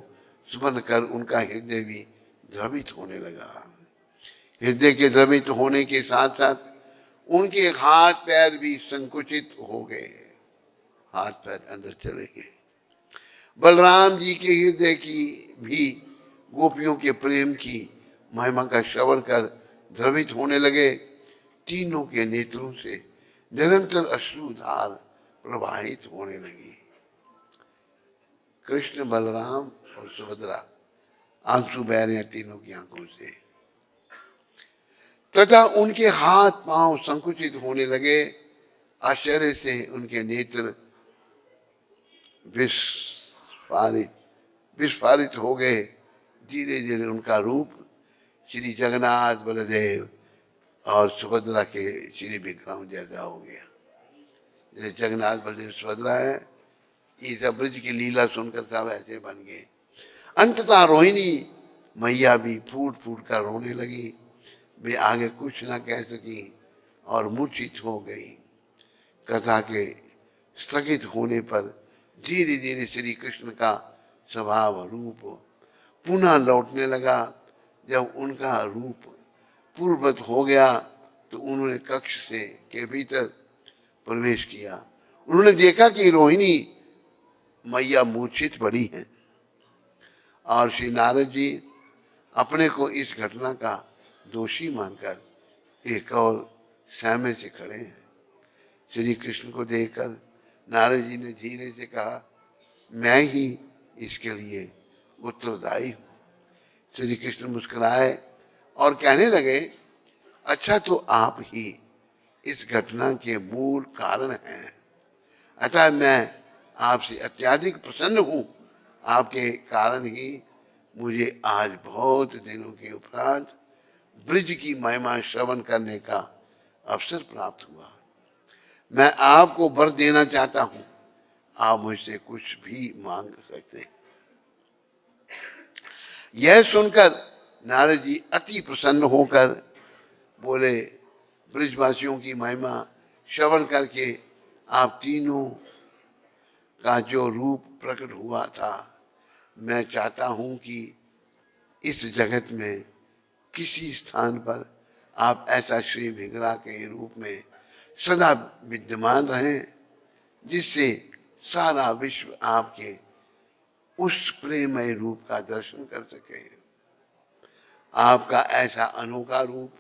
स्मरण कर उनका हृदय भी द्रवित होने लगा। हृदय के द्रवित होने के साथ साथ उनके हाथ पैर भी संकुचित हो गए, हाथ पैर अंदर चले गए। बलराम जी के हृदय की भी गोपियों के प्रेम की महिमा का श्रवण कर द्रवित होने लगे। तीनों के नेत्रों से निरंतर अश्रुधार प्रवाहित होने लगी। कृष्ण, बलराम और सुभद्रा आंसू बह रहे हैं तीनों की आंखों से, तथा उनके हाथ पांव संकुचित होने लगे। आश्चर्य से उनके नेत्र विस्फारित हो गए। धीरे धीरे उनका रूप श्री जगन्नाथ, बलदेव और सुभद्रा के श्री विग्रह जैसा हो गया। जैसे जगन्नाथ, बलदेव, सुभद्रा है, ये सब ब्रज की लीला सुनकर सब ऐसे बन गए। अंततः रोहिणी मैया भी फूट फूट कर रोने लगी। वे आगे कुछ ना कह सकी और मूर्छित हो गई। कथा के स्थगित होने पर धीरे धीरे श्री कृष्ण का स्वभाव रूप पुनः लौटने लगा। जब उनका रूप पूर्ववत हो गया तो उन्होंने कक्ष से के भीतर प्रवेश किया। उन्होंने देखा कि रोहिणी मैया मूर्छित पड़ी हैं और श्री नारद जी अपने को इस घटना का दोषी मानकर एक और सहमे से खड़े हैं। श्री कृष्ण को देखकर नारद जी ने धीरे से कहा, मैं ही इसके लिए उत्तरदायी हूं। श्री कृष्ण मुस्कुराए और कहने लगे, अच्छा तो आप ही इस घटना के मूल कारण हैं, अतः मैं आपसे अत्यधिक प्रसन्न हूं। आपके कारण ही मुझे आज बहुत दिनों के उपरांत ब्रज की महिमा श्रवण करने का अवसर प्राप्त हुआ। मैं आपको वर देना चाहता हूं, आप मुझसे कुछ भी मांग सकते हैं। यह सुनकर नारद जी अति प्रसन्न होकर बोले, ब्रजवासियों की महिमा श्रवण करके आप तीनों का जो रूप प्रकट हुआ था, मैं चाहता हूं कि इस जगत में किसी स्थान पर आप ऐसा श्री विग्रह के रूप में सदा विद्यमान रहें, जिससे सारा विश्व आपके उस प्रेमय रूप का दर्शन कर सके। आपका ऐसा अनोखा रूप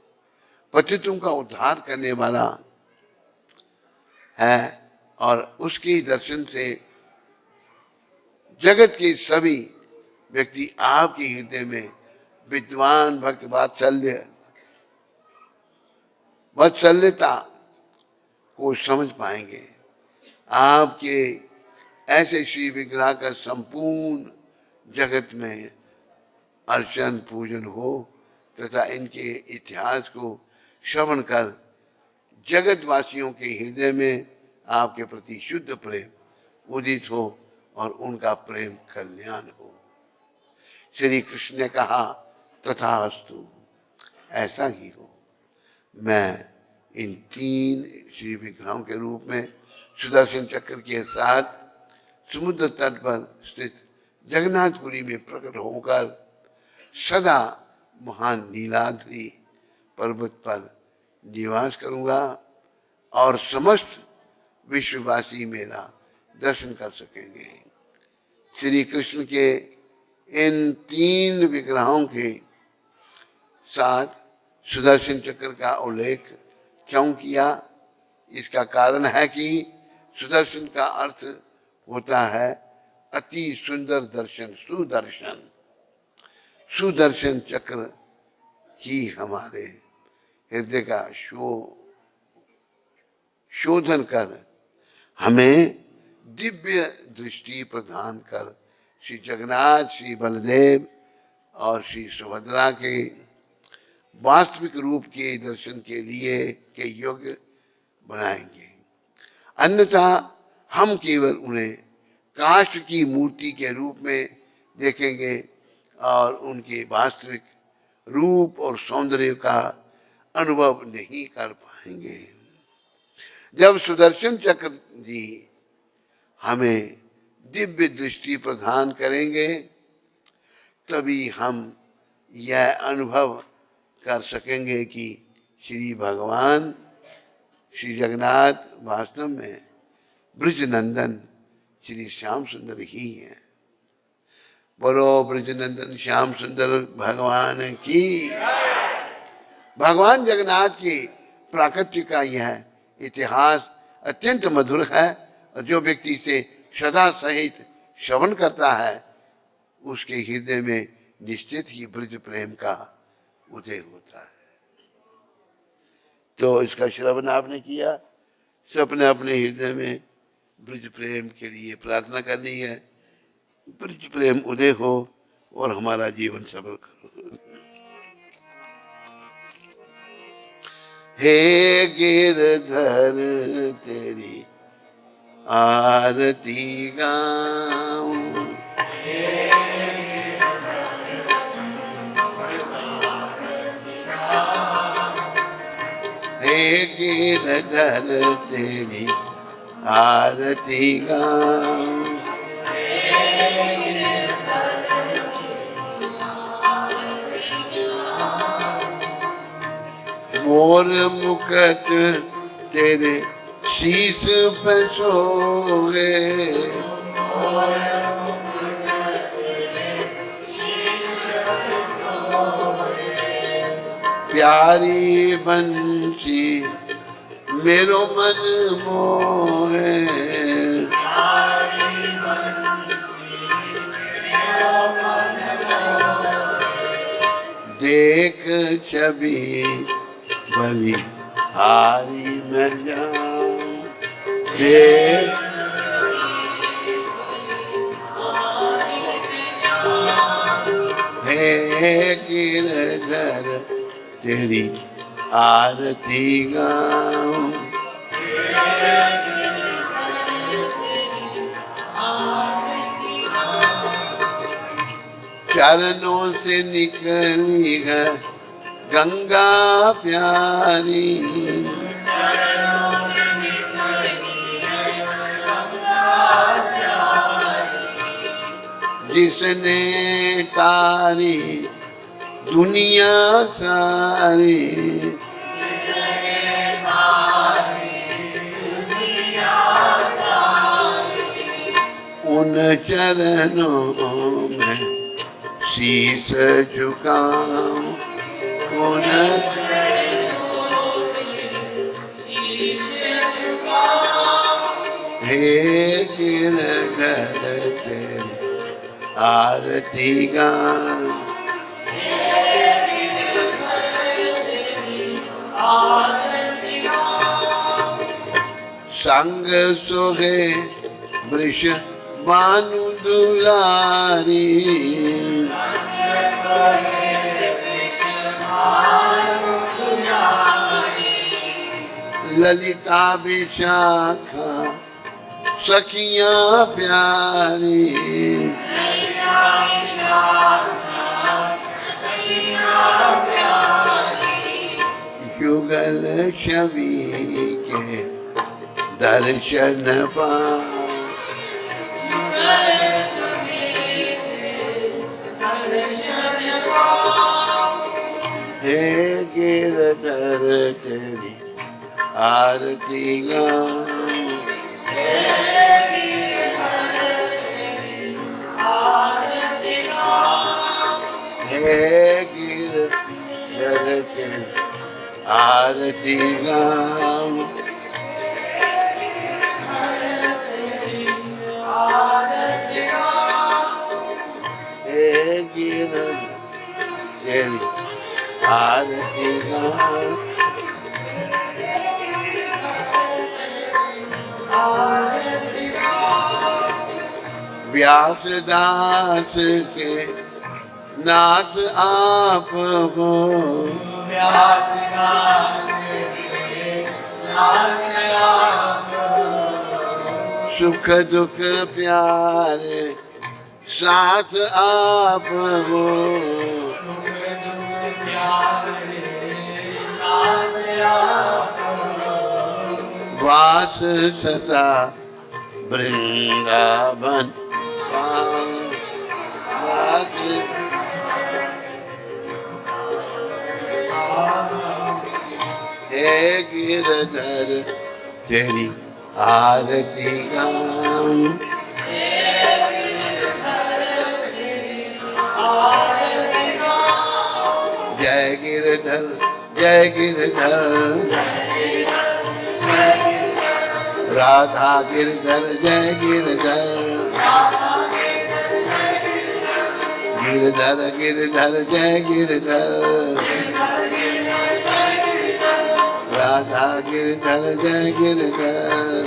पतितों का उद्धार करने वाला है और उसके दर्शन से जगत के सभी व्यक्ति आपके हृदय में विद्वान भक्त वात्सल्यता को समझ पाएंगे। आपके ऐसे श्री विग्रह का संपूर्ण जगत में अर्चन पूजन हो तथा इनके इतिहास को श्रवण कर जगतवासियों के हृदय में आपके प्रति शुद्ध प्रेम उदित हो और उनका प्रेम कल्याण हो। श्री कृष्ण ने कहा, तथास्तु, ऐसा ही हो। मैं इन तीन श्री विग्रहों के रूप में सुदर्शन चक्र के साथ समुद्र तट पर स्थित जगन्नाथपुरी में प्रकट होकर सदा महान नीलाद्रि पर्वत पर निवास करूंगा और समस्त विश्ववासी मेरा दर्शन कर सकेंगे। श्री कृष्ण के इन तीन विग्रहों के साथ सुदर्शन चक्र का उल्लेख क्यों किया? इसका कारण है कि सुदर्शन का अर्थ होता है अति सुंदर दर्शन, सुदर्शन। सुदर्शन चक्र ही हमारे हृदय का शोधन कर हमें दिव्य दृष्टि प्रदान कर श्री जगन्नाथ, श्री बलदेव और श्री सुभद्रा के वास्तविक रूप के दर्शन के लिए के योग्य बनाएंगे। अन्यथा हम केवल उन्हें काष्ठ की मूर्ति के रूप में देखेंगे और उनके वास्तविक रूप और सौंदर्य का अनुभव नहीं कर पाएंगे। जब सुदर्शन चक्र जी हमें दिव्य दृष्टि प्रदान करेंगे तभी हम यह अनुभव कर सकेंगे कि श्री भगवान श्री जगन्नाथ वास्तव में ब्रज नंदन श्री श्याम सुंदर ही है। बोलो ब्रज नंदन श्याम सुंदर भगवान की। भगवान जगन्नाथ की प्राकट्य का यह इतिहास अत्यंत मधुर है और जो व्यक्ति इसे श्रद्धा सहित श्रवण करता है उसके हृदय में निश्चित ही ब्रज प्रेम का उदय होता है। तो इसका श्रवण आपने किया, सबने अपने हृदय में ब्रज प्रेम के लिए प्रार्थना करनी है, ब्रज प्रेम उदय हो और हमारा जीवन सफल करो। हे गिरधर तेरी आरती गाऊं, हे गिरधर तेरी आरती गाऊं, मोर मुकुट तेरे शीश पे सोए, प्यारी बंसी मेरो मन मोहे, देख छवि बलि हारी मैं जाऊं, देख हे गिरधर तेरी आरती गाऊं, चरणों से निकली है गंगा प्यारी, जिसने तारी दुनिया सारी, उन चरणों में शीश झुकाऊं, उन हे गिरधर तेरी आरती गाऊं, संग सोहे वृष भानु दुलारी, ललिता विशाखा सखियां प्यारी, युगल छवि के दर्शन पाऊं, हे गिरधर तेरी आरती गाऊं, हे गिरधर तेरी आरती गाऊं, हे गिरधर तेरी आरती गाऊं, व्यासदास के नाथ आप हो, व्यासदास के नाथ आप हो, सुख दुख प्यारे साथ आप हो, सुख दुख प्यारे साथ आप हो, वास सदा वृंदावन वास, हे जय गिरधर तेरी आरती गाऊं। जय गिरधर जय गिरधर, राधा गिरधर जय गिरधर, गिरधर गिरधर जय गिरधर, राधा गिरधर जय गिरधर।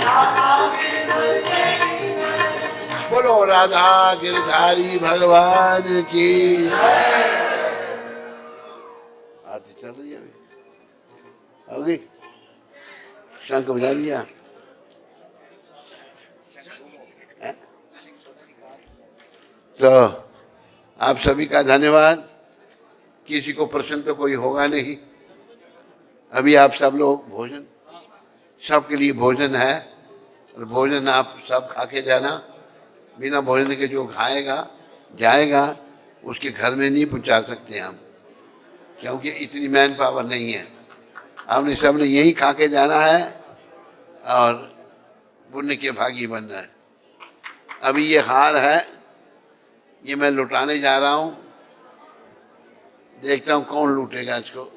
बोलो राधा गिरधारी भगवान की। आरती चल रही है अभी, होगी? शंख बजा लिया। तो आप सभी का धन्यवाद। किसी को प्रश्न तो कोई होगा नहीं। अभी आप सब लोग भोजन, सबके लिए भोजन है, और भोजन आप सब खा के जाना। बिना भोजन के जो खाएगा जाएगा, उसके घर में नहीं पहुंचा सकते हम, क्योंकि इतनी मैन पावर नहीं है। हमने सबने यही खा के जाना है और पुण्य के भागी बनना है। अभी ये हार है, ये मैं लुटाने जा रहा हूँ। देखता हूँ कौन लूटेगा इसको।